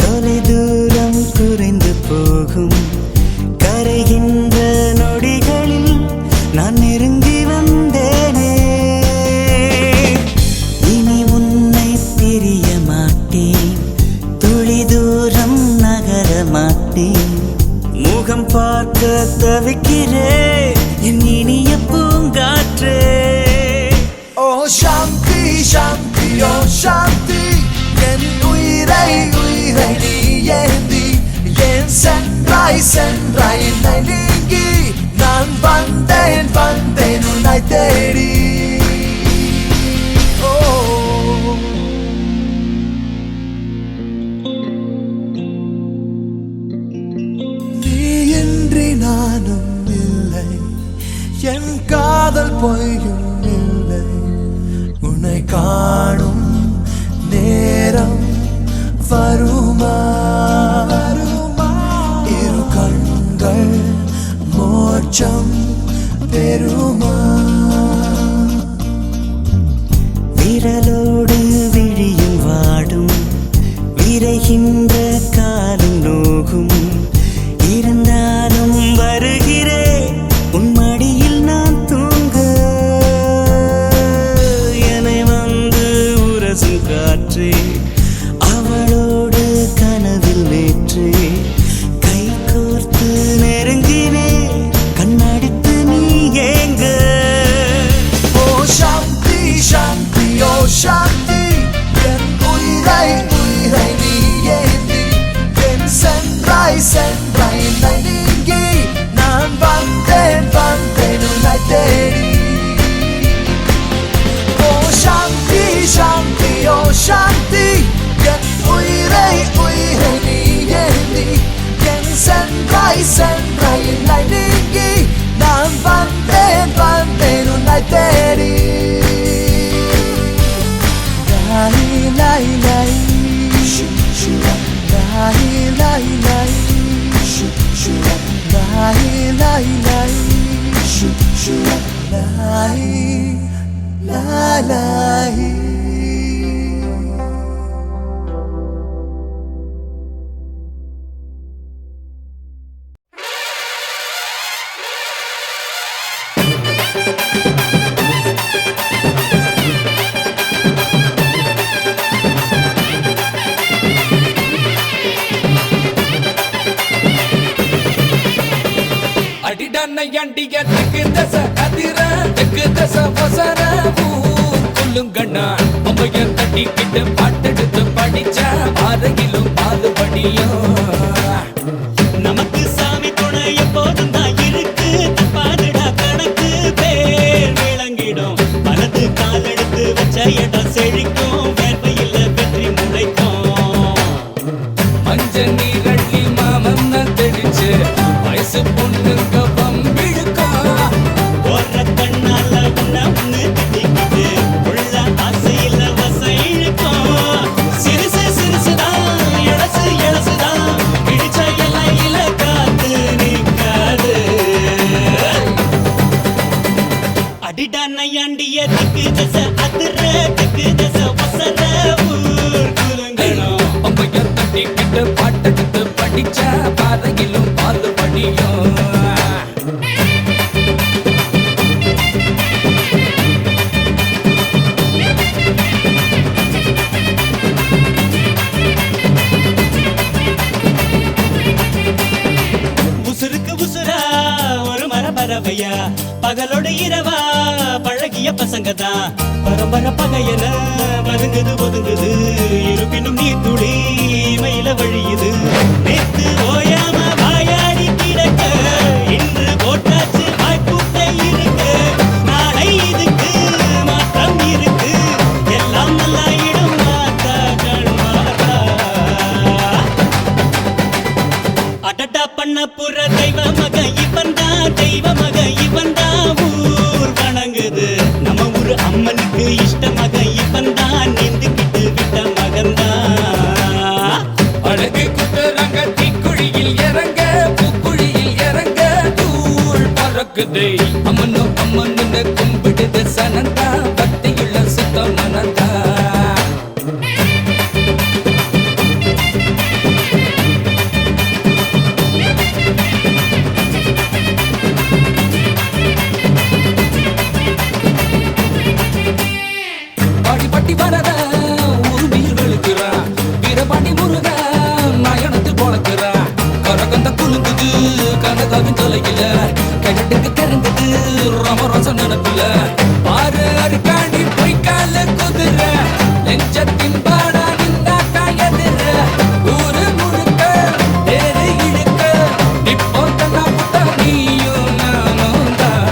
தொலை தூரம் குறைந்து போகும் கரைகின்ற நொடிகளில் நான் நெருங்கி வந்தேனே இனி உன்னை பிரிய மாட்டேன் துளி தூரம் நகர மாட்டேன் முகம் பார்க்க தவிக்கிறேன் என் இனிய பூங்காற்றே ஓ சாந்தி சாந்தி ஓ சாந்தி என் உயிரை உயிரை நீ ஏந்தி என் சென்றாய் சென்றாய் என்னை நீங்கி நான் வந்தேன் வந்தேன் உன்னை தேடி ஓ நீ இன்றி நானும் இல்லை என் காதல் பொய்யும் இல்லை உன்னை காணும் நேரம் வருமா இரு கண்கள் மோட்சம் பெருமா விரலோடு விழியும் வாடும் விரைகின்ற காலும் நோகும் இருந்தாலும் வருகிறேன் உன் மடியில் நான் தூங்க என்னை வந்து உரசும் காற்றே அவளோடு கனவில் வேற்றே கை கோர்த்து நெருங்கினே கண்ணடித்து நீ ஏங்க ஓ சாந்தி சாந்தி ஓ சாந்தி என் உயிரை உயிரை நீ ஏந்தி என் சென்றாய் சென்றாய் என்னை நீங்கி நான் வந்தேன் வந்தேன் உன்னை தேடி ஓ சாந்தி சாந்தி ஓ சாந்தி என் உயிரை உயிரை நீ ஏந்தி என் சென்றாய் சென்றாய் என்னை நீங்கி நான் வந்தேன் வந்தேன் உன்னை தேடி லாய் லாய் லாய் ஷு ஷு லாய் லாய் லாய் ஷு ஷு லாய் லாய் லாய் ஷு ஷு லாய் லாய் லாய் அடிடானையாண்டிய தெற்கு தச அதிர தெற்கு தச வசர கொல்லுங்கண்ணா அம்மைய தட்டிக்கிட்டு பாட்டெடுத்து படிச்ச அருகிலும் பாதுபடியும் நமக்கு சாமி துணை எப்போதும் தான் இருக்கு தப்பாதுடா கணக்கு பேர் விளங்கிடும் வலது காலெடுத்து வச்ச இடம் செழிக்கும் வேர்வையில் வெற்றி முளைக்கும் மஞ்ச நீரள்ளி மாமன்ன தெளிச்சு வயசு பொண்ணுங்க பம்பிழுக்கா ஒரு கண்ணால உன்ன ஒண்ணு திட்டிக்கிட்டு உள்ள ஆசையில வசம் இழுக்கும் சிறுசு சிறுசுதான் இளசு இளசுதான் நையாண்டிய திக்கு தசை அதிர திக்கு தசை ஒசர ஊர் குலுங்கணும். பொம்பையர் தட்டிக்கிட்டு பாட்டெடுத்து படிச்சா பாறையிலும் பால் படியும். உசுருக்கு உசுரா ஒரு மரபரவையா பகலோட இரவா பழகிய பசங்க தான் பரம்பர பகையன பதுங்குது ஒதுங்குது இருப்பினும் நீ துளி மயில வழியுது நேத்து ஓயாம வாயாடி கிடக்க இன்று போட்டாச்சு வாய்ப்புட்டை இருக்கு நாளை இதுக்கு மாற்றம் இருக்கு எல்லாம் நல்லா இடம் மாத்தா கண்மாத்தா அடடா பண்ண புற தெய்வ மக இவன் தான் தெய்வ மக இவன் தான் ஊர் வணங்குது நம்ம ஊரு அம்மனுக்கு இஷ்ட மக இவன் தான் நீந்துக்கிட்டு விட்ட மகன்தான். அழகு குத்துறாங்க தீக்குழியில் இறங்க பூக்குழியில் இறங்க தூள் பறக்குது. அம்மனோ அம்மன்னு கும்பிடுது சனந்தா பக்தியுள்ள சுத்த மனந்தா. பாடி பட்டி வரத ஒரு மீர் வெளுக்கிறா வீரபாண்டி முருக நயனத்து பொழக்கிறா கரகந்த குலுங்குது கனகாவின் தொலையில கிழட்டுக்கு தெரிந்தது ரமரச நினப்பில பாரு அருக்காண்டி பொய்க்கால குதிரை நெஞ்சத்தின் பாடா நின்னா காயதிர ஊரு முழுக்க தேரு இழுக்க இப்போ தன்னா புத்த நீயும் நானும் தான்.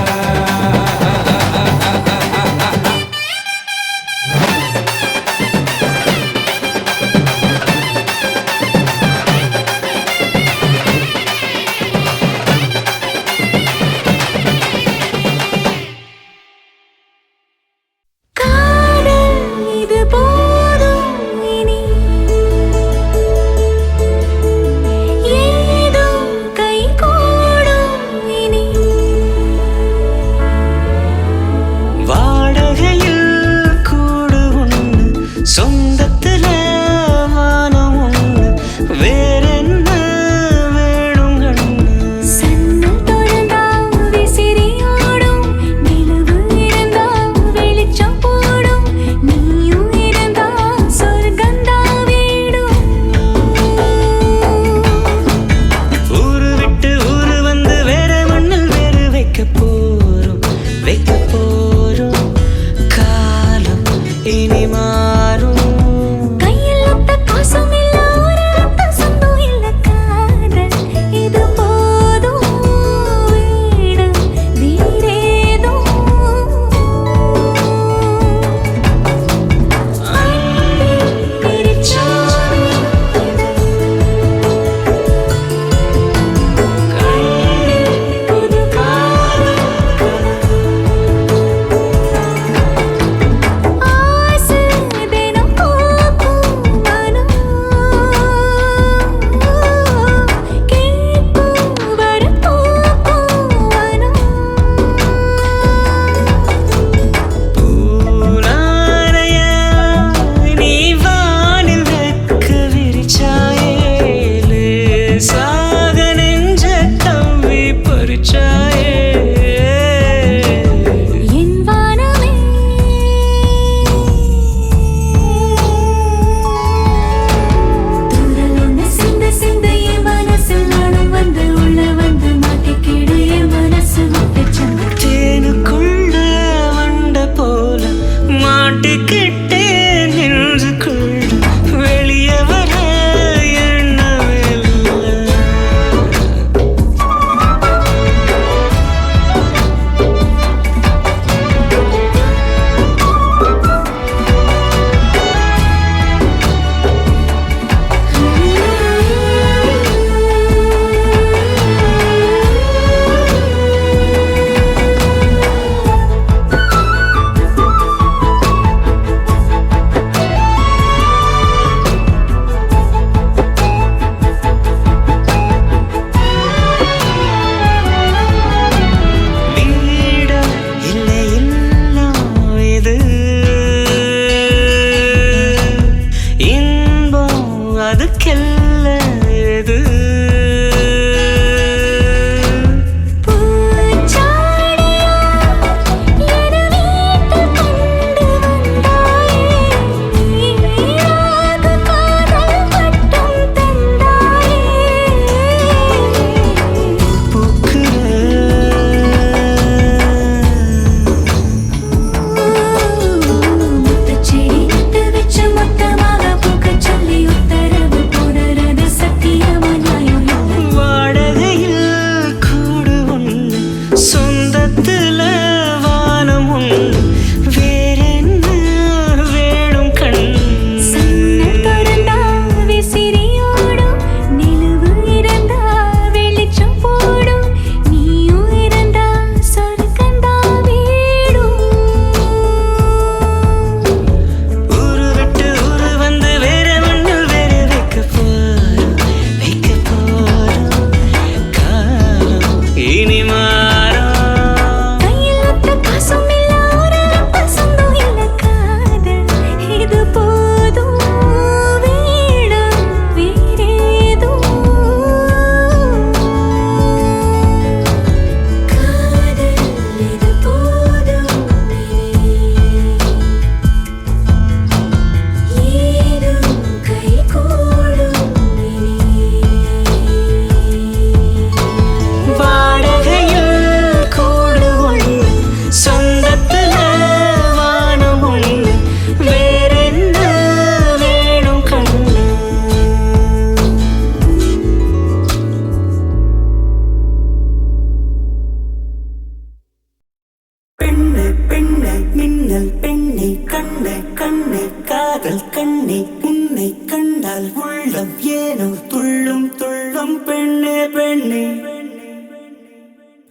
காதல் கண்ணே உன்னை கண்டால் உள்ளம் ஏனோ துள்ளும் துள்ளும் பெண்ணே பெண்ணே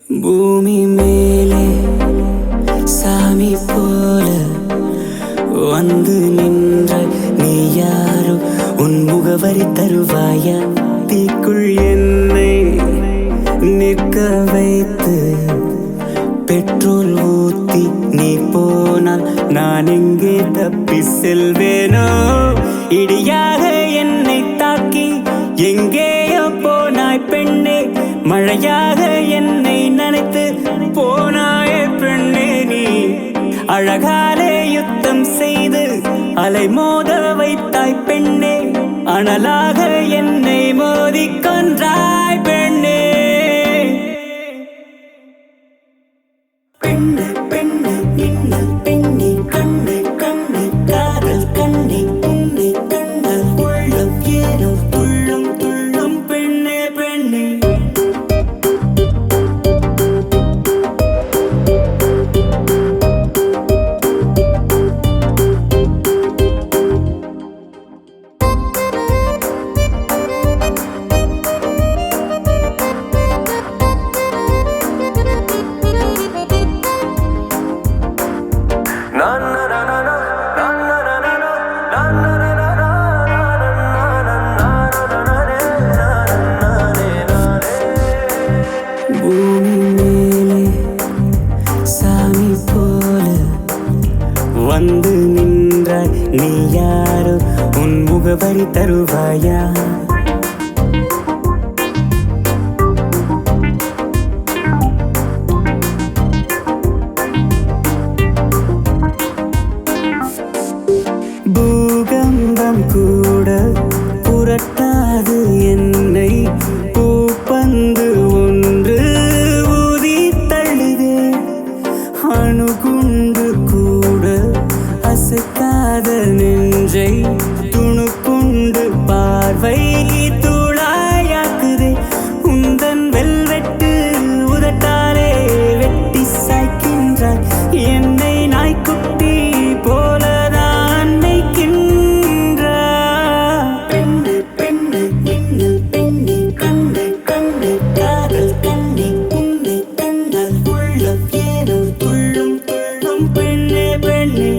பூமி மேலே சாமி போல வந்து நின்ற நீ யாரோ உன் முகவரி தருவாயா தீக்குள் என்னை நிற்க வைத்து பெட்ரோல் ஊத்தி நீ போனால் நான் எங்கே தப்பி செல்வேனோ இடியாக என்னை தாக்கி எங்கேயோ போனாய் பெண்ணே மழையாக என்னை நனைத்து போனாயே பெண்ணே நீ அழகாலே யுத்தம் செய்து அலை மோத வைத்தாய் பெண்ணே அனலாக என்னை மோதி கொன்றாய் பெண்ணே பெண்ணு பெண்ணு இன்னல் பெண்ணே கண்ணு கண்ணு காதல் கண்ணே உன்னை கண்டால் உள்ளம் ஏனோ துள்ளும் துள்ளும் பெண்ணே பெண்ணே பூமி மேலே சாமி போல வந்து நின்றாய் நீ யாரோ உன் முகவரி தருவாயா பூகம்பம் கூட புரட்டாது என்னை பூப்பந்து ஒன்று ஊதி தள்ளுதே அணுகுண்டு கூட அசைக்காத நெஞ்சை துணுக்குண்டு பார்வை தூளாயாக்குதே உந்தன் வெல்வெட்டு உதட்டாலே வெட்டி சாய்க்கின்றாய் என்னை நாய்க்குட்டி போலதான் மேய்க்கின்றாய் பெண்ணு பெண்ணு இன்னல் பெண்ணே கண்டு கண்டு காதல் கண்ணே உன்னை கண்டால் உள்ளம் ஏனோ துள்ளும் துள்ளும் பெண்ணே பெண்ணே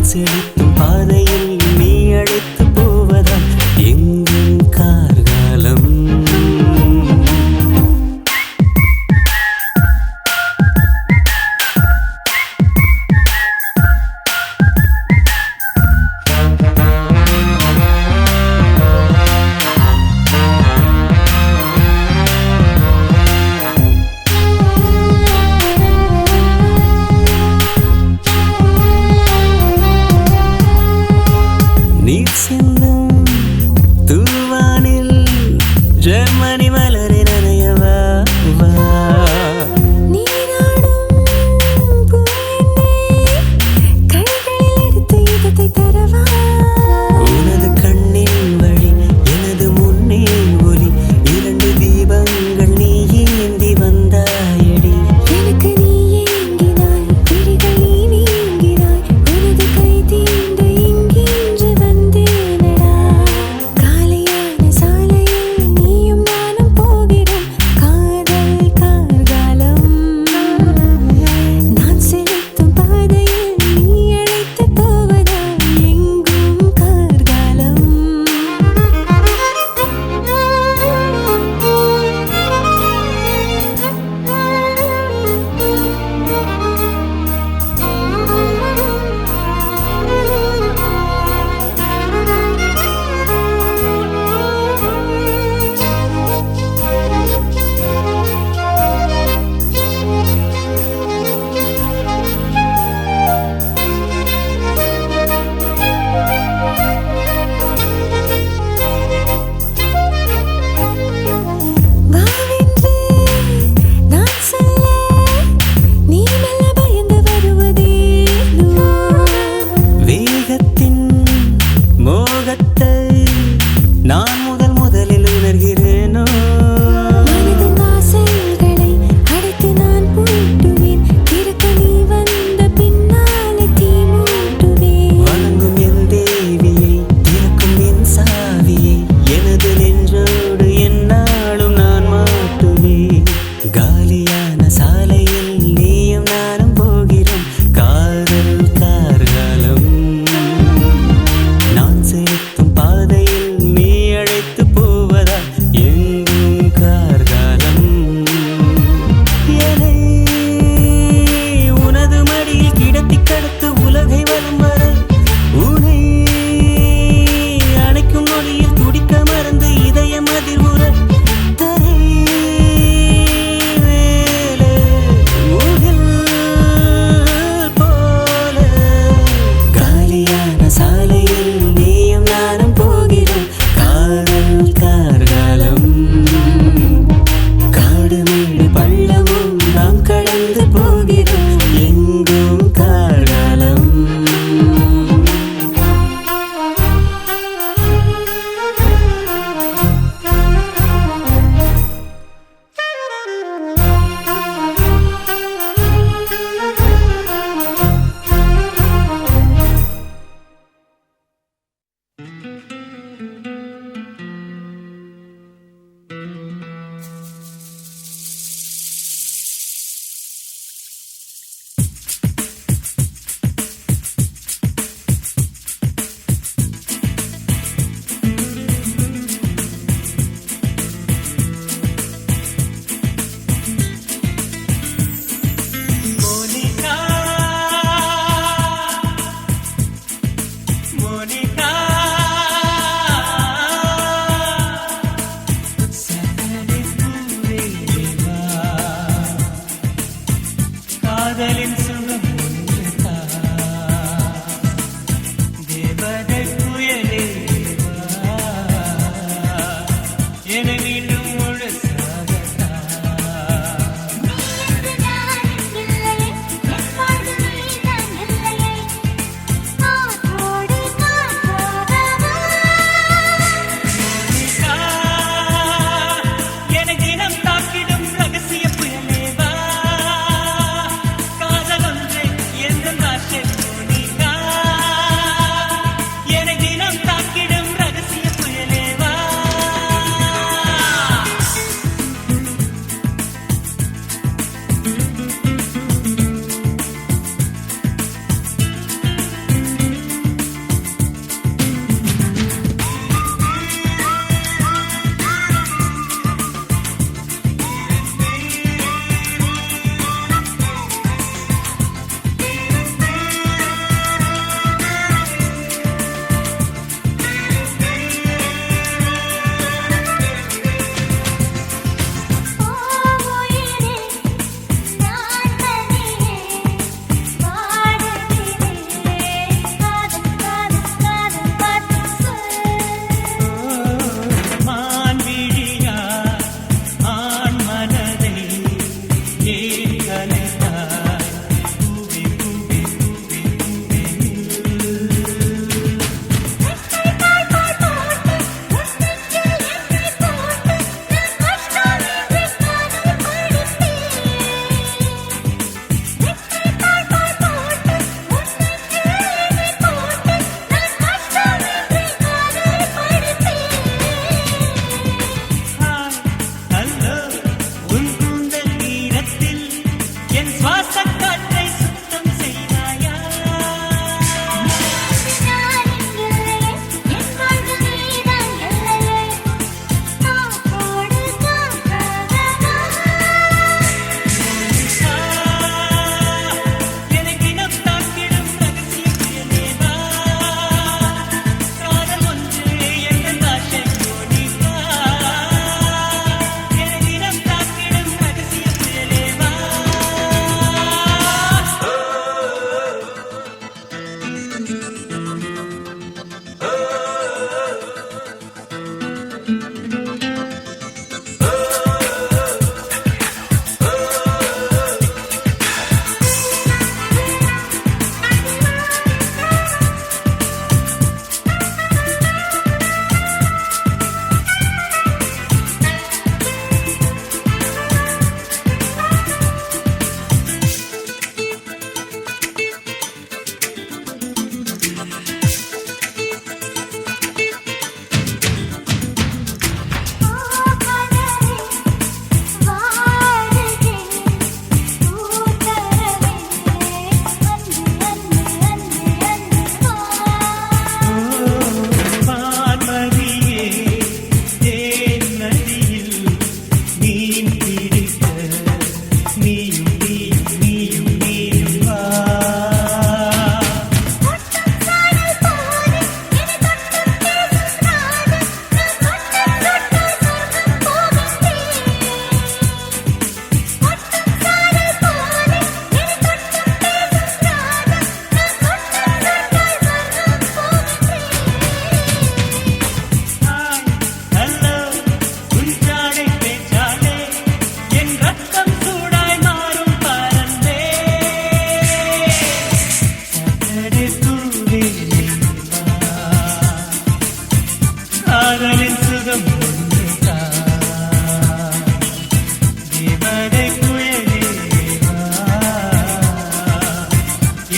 செலுத்தும் பாதையில் நீ அழைத்து போவதா எங்கும் கார்காலம்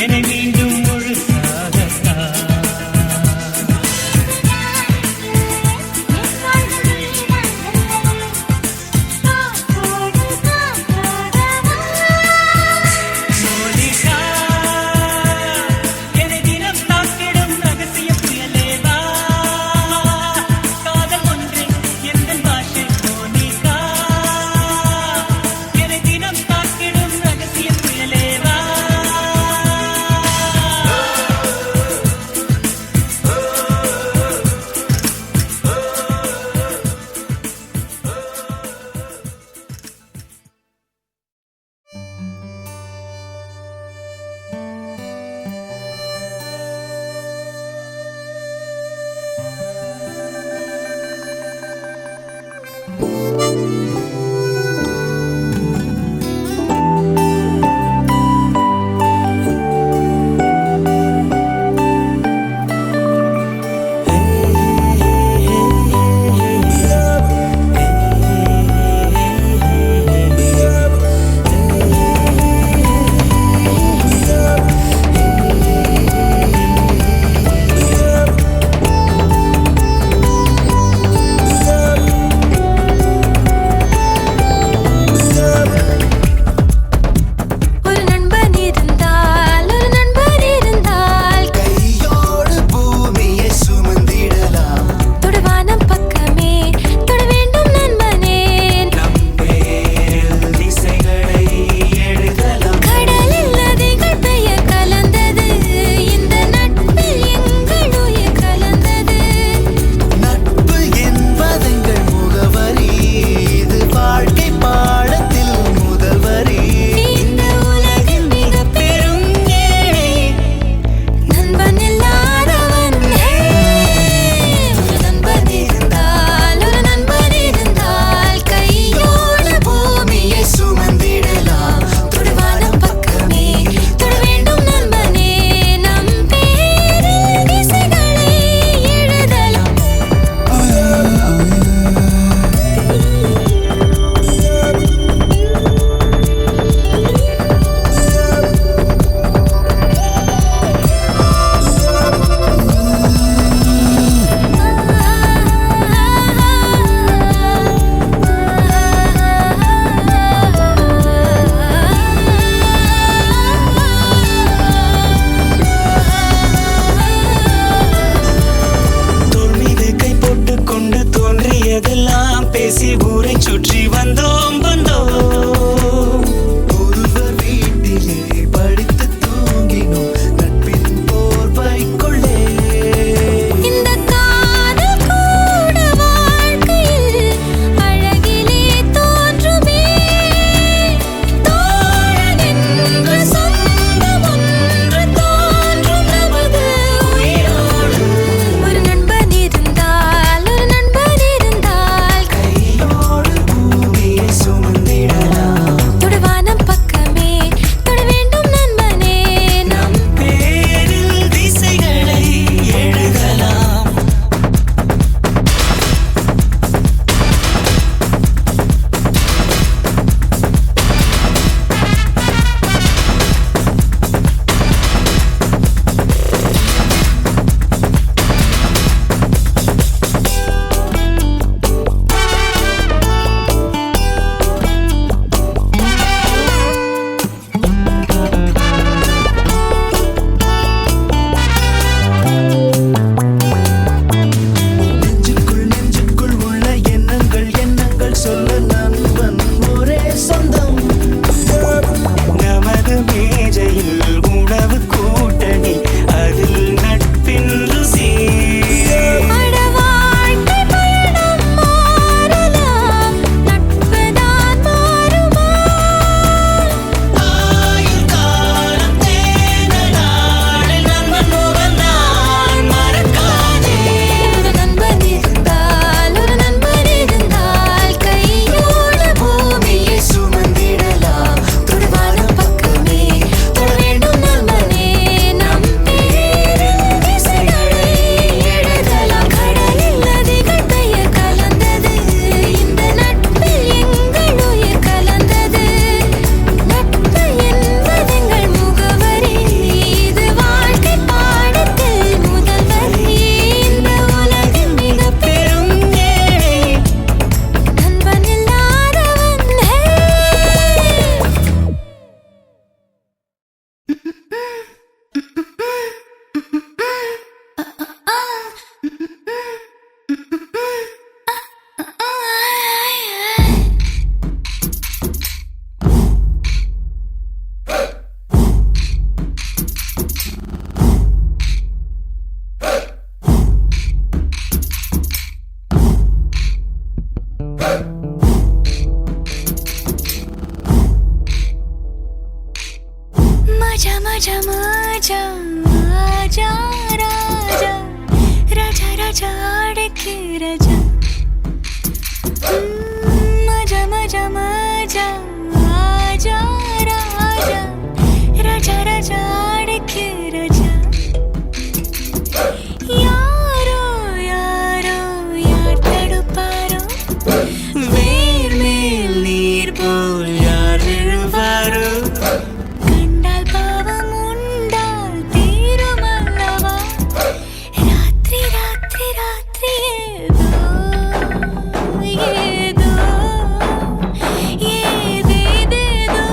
என்னை மீண்டும் முழுசாகத்தான். மோனிகா, என்னை தினம் தாக்கிடும் ரகசிய புயலேவா, காதல் ஒன்றே எந்தன் பாஷை. மோனிகா, என்னை தினம் தாக்கிடும் ரகசிய புயலேவா. ராஜா ராஜா ராஜா ராஜா ராஜா அடக்கு ராஜா மஜா மஜா மஜா ராஜா ராஜா ராஜா ராஜா அடக்கு ராஜா யாரோ யாரோ யார் தடுப்பாரோ வேர் மேல் நீர் போல் யார் விழுவாரோ கண்டால் பாவம் உண்டால் தீருமல்லவா ராத்திரி ராத்திரி ராத்திரி ஏதோ ஏதேதேதோ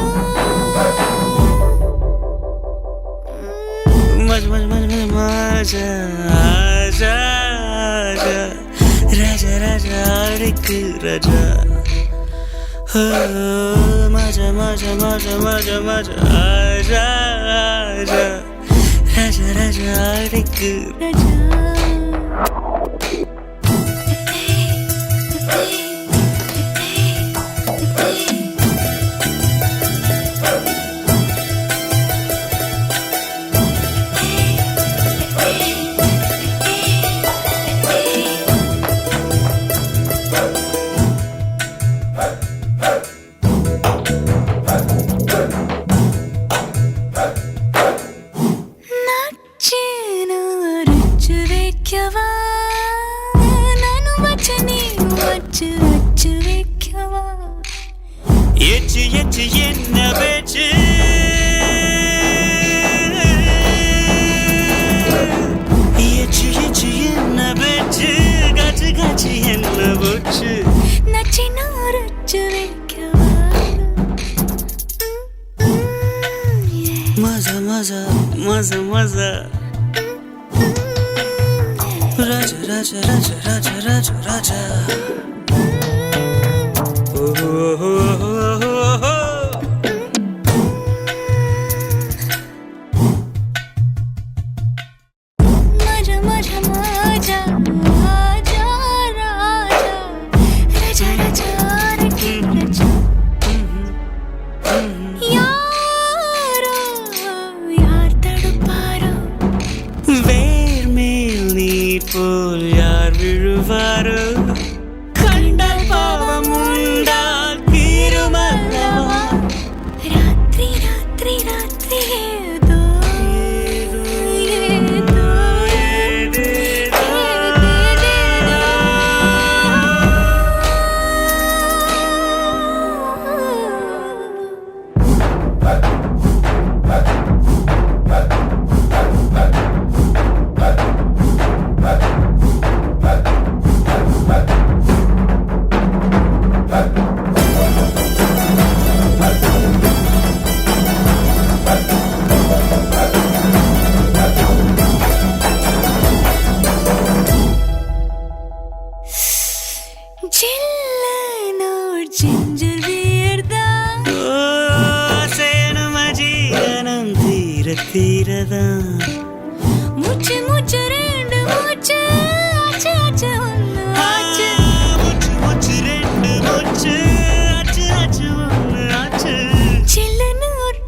மஜ மஜ மஜ மஜ மஜா ஆஜா ஆஜா ராஜா ராஜா அடிக்கு ராஜா மஜா மஜா மஜா மஜா மஜா ஆஜா ஆஜா ராஜா ராஜா அடிக்கு ராஜா நச்சேனு அரைச்சு வைக்கவா நானும் வச்சு நீ வச்சு வச்சு வைக்கவா எச்சு எச்சு என்ன பேச்சு எச்சு எச்சு என்ன பேச்சு காச்சு காச்சு என்ன போச்சு நச்சின்னு அரைச்சு வைக்கவா மஜா மஜா மஜா மஜா ராஜா ராஜா ராஜா ராஜா ராஜா ராஜா மஜா மஜா மஜா ராஜா ராஜா ராஜா ராஜா அடக்கு ராஜா யாரோ யார் தடுப்பாரோ வேர் மேல் நீர் போல் யார் விழுவாரோ கண்டால் பாவம் உண்டால் தீருமல்லவா ராத்திரி ராத்திரி ராத்திரி ஏதோ ஏதோ ஜில்லனோர் ஜிஞ்சர் வீர்தா சேனு மஜீவனம் தீர தீரதான் மூச்சு மூச்சு ரெண்டு மூச்சு ஆச்சு ஆச்சு ஒன்று ஆச்சு மூச்சு மூச்சு ரெண்டு மூச்சு ஆச்சு ஆச்சு ஒன்று ஆச்சு ஜில்லனோர்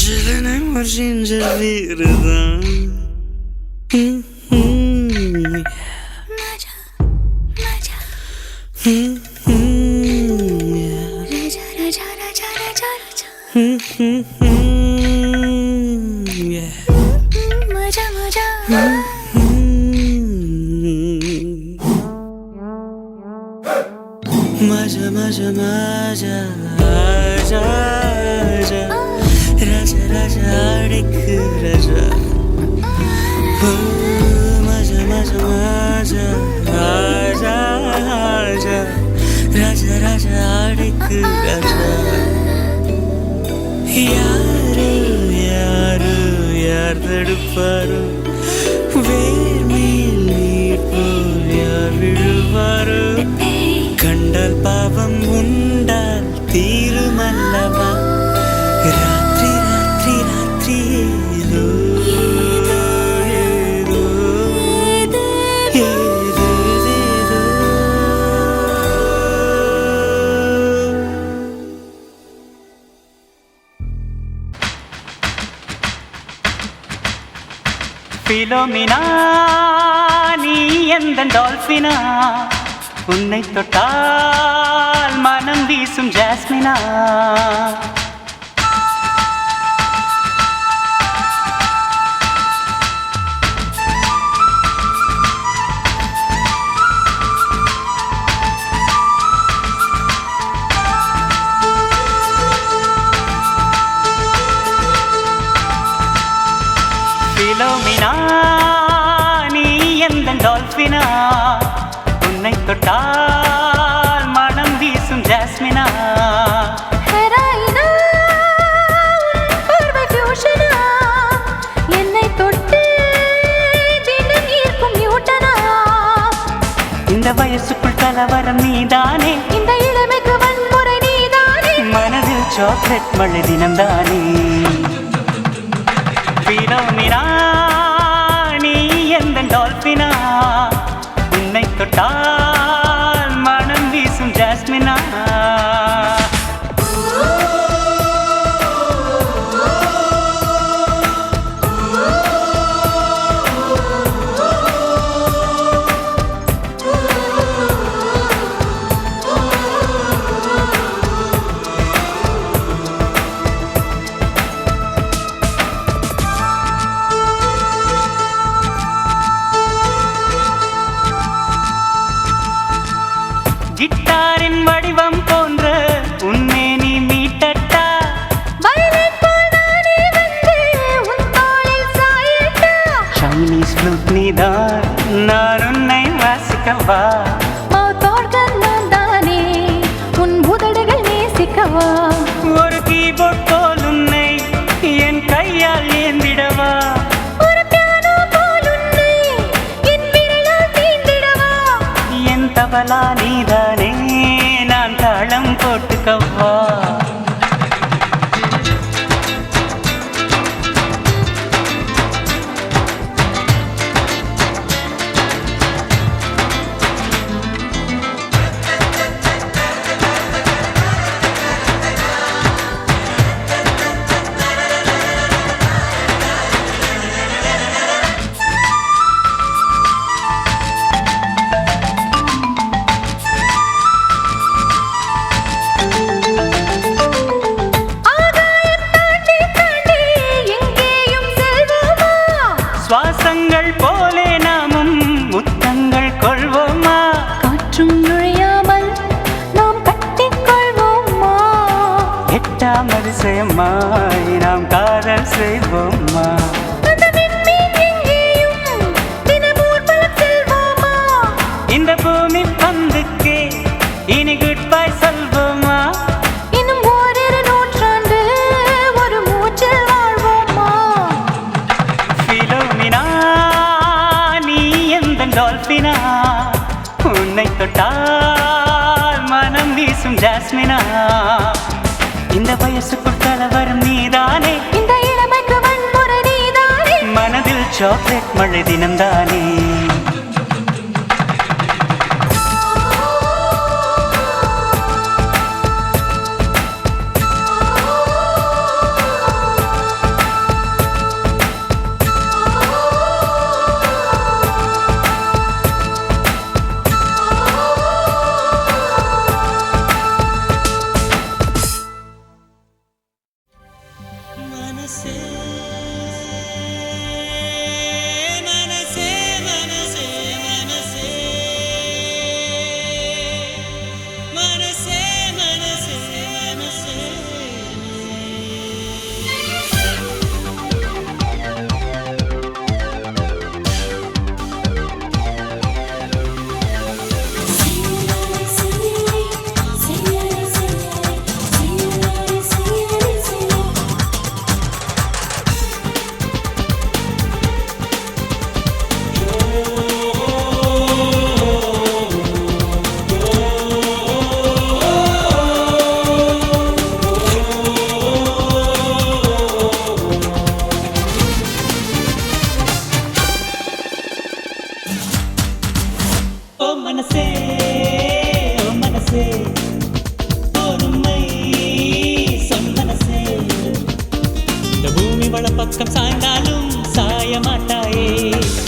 ஜிலனம் ஒரு ஜிஞ்சர் வீரதான் மஜா மஜா ராஜா ராஜா ராஜா ராஜா ராஜா மஜா மஜா மஜா மஜா மஜா ஆஜா ஆஜா ராஜா ராஜா அடிக்கு ராஜா மஜா மஜா மஜா ஆஜா ஆஜா ராஜா ராஜா அடிக்கு ராஜா யாரு யாரு யார் தடுப்பாரோ வேர் மேல் நீர் போல் யார் விழுவாரோ கண்டால் பாவம் உண்டால் தீருமல்லவா ராத்திரி ராத்திரி ராத்திரி ஏதோ ஏதோ ஏதேதேதோ. பிலோமினா நீ எந்த டால்பினா உன்னை தொட்டால் மனம் வீசும் ஜாஸ்மினா பிலோமினா நீ எந்த டால்பினா உன்னை தொட்டால் மனம் வீசும் ஜாஸ்மினா ஹெராயினா உன் பார்வை ஃபியூஷனா என்னை தொட்டு தினம் ஈர்க்கும் நியூட்டனா இந்த வயசுக்குள் கலவரம் நீதானே இந்த இளமைக்கு வன்முறை நீதானே மனதில் சாக்லேட் மழை தினம்தானே பிலோமினா நீ எந்த டால்பினா உன்னை தொட்டால் மனம் வீசும் ஜாஸ்மினா கிட்டாரின் வடிவம் போன்ற உன்னை நீ மீட்டட்டா வயலின் போல் நானே வந்து உன் தோளில் சாயட்டா சைனீஸ் ஃப்ளூட் நீதான் நான் உன்னை வாசிக்கவா மவுத் ஆர்கன் நான் தானே உன் உதடுகள் நேசிக்கவா ஒரு கீபோர்ட் போல் உன்னை என் கையால் ஏந்திடவா ஒரு பியானோ போல் உன்னை என் விரலால் தீண்டிடவா என் தபலா நீதானே நான் தாளம் போட்டுக்கவா ஆகாயம் தாண்டி தாண்டி எங்கேயும் செல்வோமா சுவாசங்கள் போலே நாமும் முத்தங்கள் கொள்வோமா காற்றும் நுழையாமல் நாம் கட்டிக்கொள்வோமா எட்டாம் அதிசயமாய் நாம் காதல் செய்வோமா அந்த விண்மீன் எங்கேயும் தினம் ஊர்வலம் செல்வோமா இந்த பூமி பந்துக்கே இனி குட் பை சொல்வோமா இன்னும் ஓரிரு நூற்றாண்டு ஒரு மூச்சில் வாழ்வோமா பிலோமினா நீ எந்த டால்பினா உன்னை தொட்டால் மனம் வீசும் ஜாஸ்மினா இந்த வயசுக்குள் கலவரம் நீதானே இந்த இளமைக்கு வன்முறை நீதானே மனதில் சாக்லேட் மழை தினம்தானே மனசே மனசே மனசே மனசே மனசே மனசே மனசே பக்கம் சாய்ந்தாலும் சாய மாட்டாயே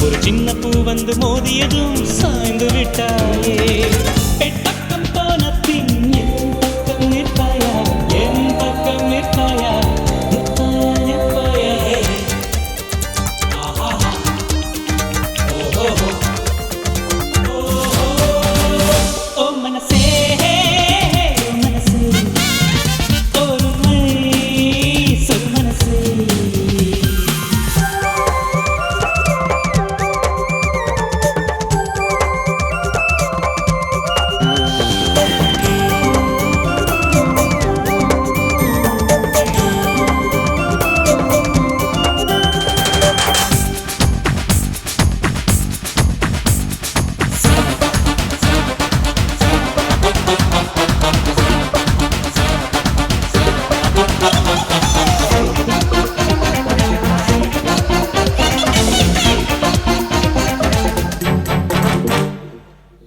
ஒரு சின்ன பூ வந்து மோதியதும் சாய்ந்து விட்டாயே பெட்டக்கம் போன பின் என் பக்கம் நிற்பாயா என் பக்கம் நிற்பாயா நிற்பாயா நிற்பாயா ஓ மனசே ஓ மனசே ஒரு மை சொல் மனசே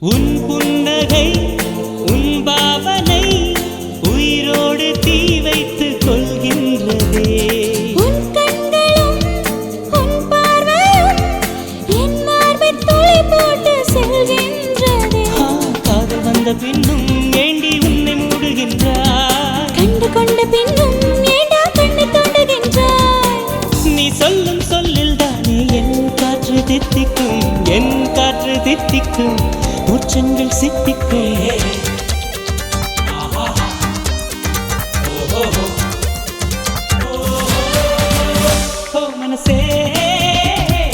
உன் புன்னகை உன் பாவனை உயிரோடு தீ வைத்து கொள்கின்றதே உன் கண்களும் உன் பார்வையும் என் மார்பை துளி போட்டு செல்கின்றதே காதல் வந்த பின்னும் ஏண்டி உன்னை மூடுகின்றாய் கண்டு கொண்ட பின்னும் ஏண்டா கண்ணை தோண்டுகின்றாய் நீ சொல்லும் சொல்லில் தானே என் காற்று தித்திக்கும் என் காற்று தித்திக்கும் மூச்சங்கள் சித்திக்கும் ஓ மனசே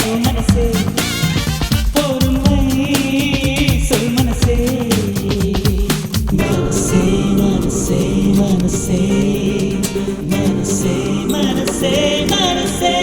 ஓ மனசே ஒரு மை சொல் மனசே மனசே மனசே மனசே மனசே மனசே மனசே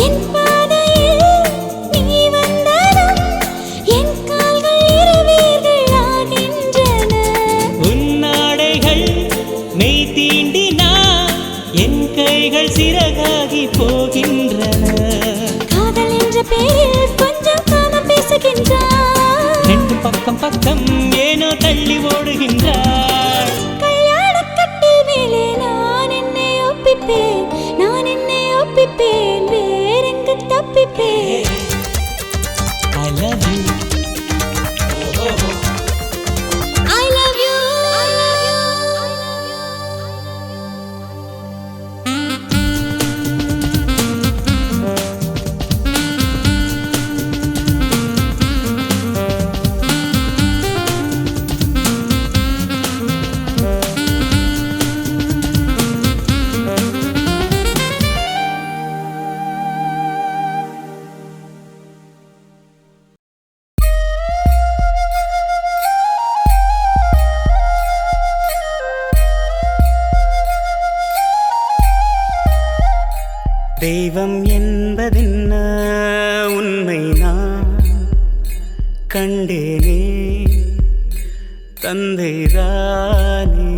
என் பாதையில் நீ வந்ததும் என் கால்கள் இருவேர்கள் ஆகின்றன உன்னாடைகள் மெய் தீண்டினான் என் கைகள் சிறகாகி போகின்றன காதல் என்ற பெயரில் கொஞ்சம் காமம் பேசுகின்றாய் ரெண்டு பக்கம் பக்கம் ஏனோ தள்ளி ஓடுகின்றாள் கல்யாணக் கட்டில் மேலே நான் என்னை ஒப்பிப்பேன் வேறெங்கு தப்பிப்பேன் I love you I love you தெய்வம் என்பதென்ன உண்மை நான் கண்டேனே தந்தைதானே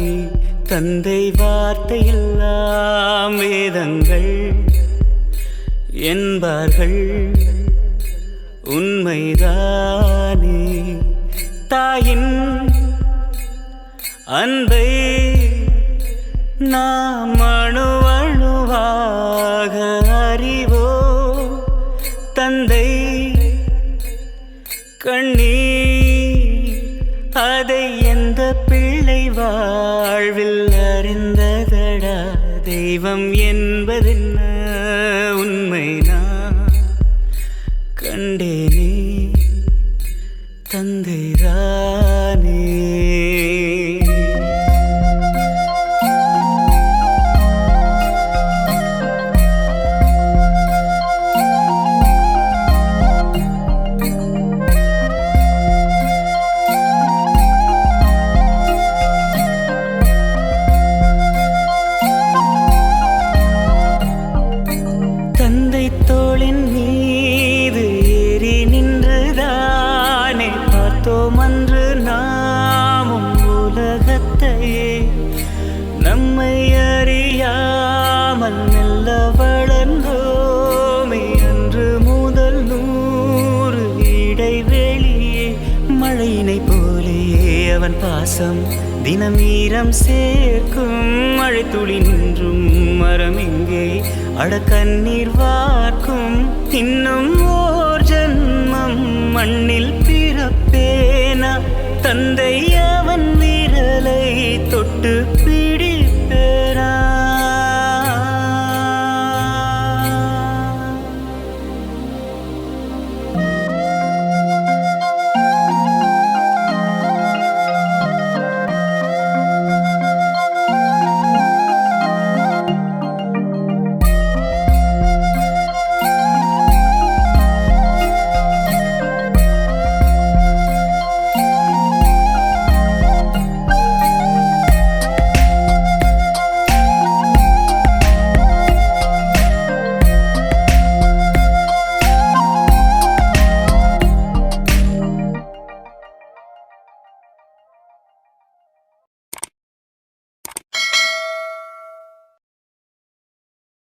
தந்தை வார்த்தையெல்லாம் வேதங்கள் என்பார்கள் உண்மைதானே தாயின் அன்பை நாம் அணு அணுவாக அறிவோ தந்தை கண்ணீர் அதை எந்த பிள்ளை வாழ்வில் அறிந்ததடா தெய்வம் என்பதென்ன உண்மை நான் கண்டேனே தந்தைதானே பாசம் தினமீரம் சேர்க்கும் மழை துளி நின்றும் மரம் எங்கே அட கண்ணீர் வார்க்கும் இன்னும் ஓர் ஜன்மம் மண்ணில் பிறப்பேனா தந்தை அவன் விரலை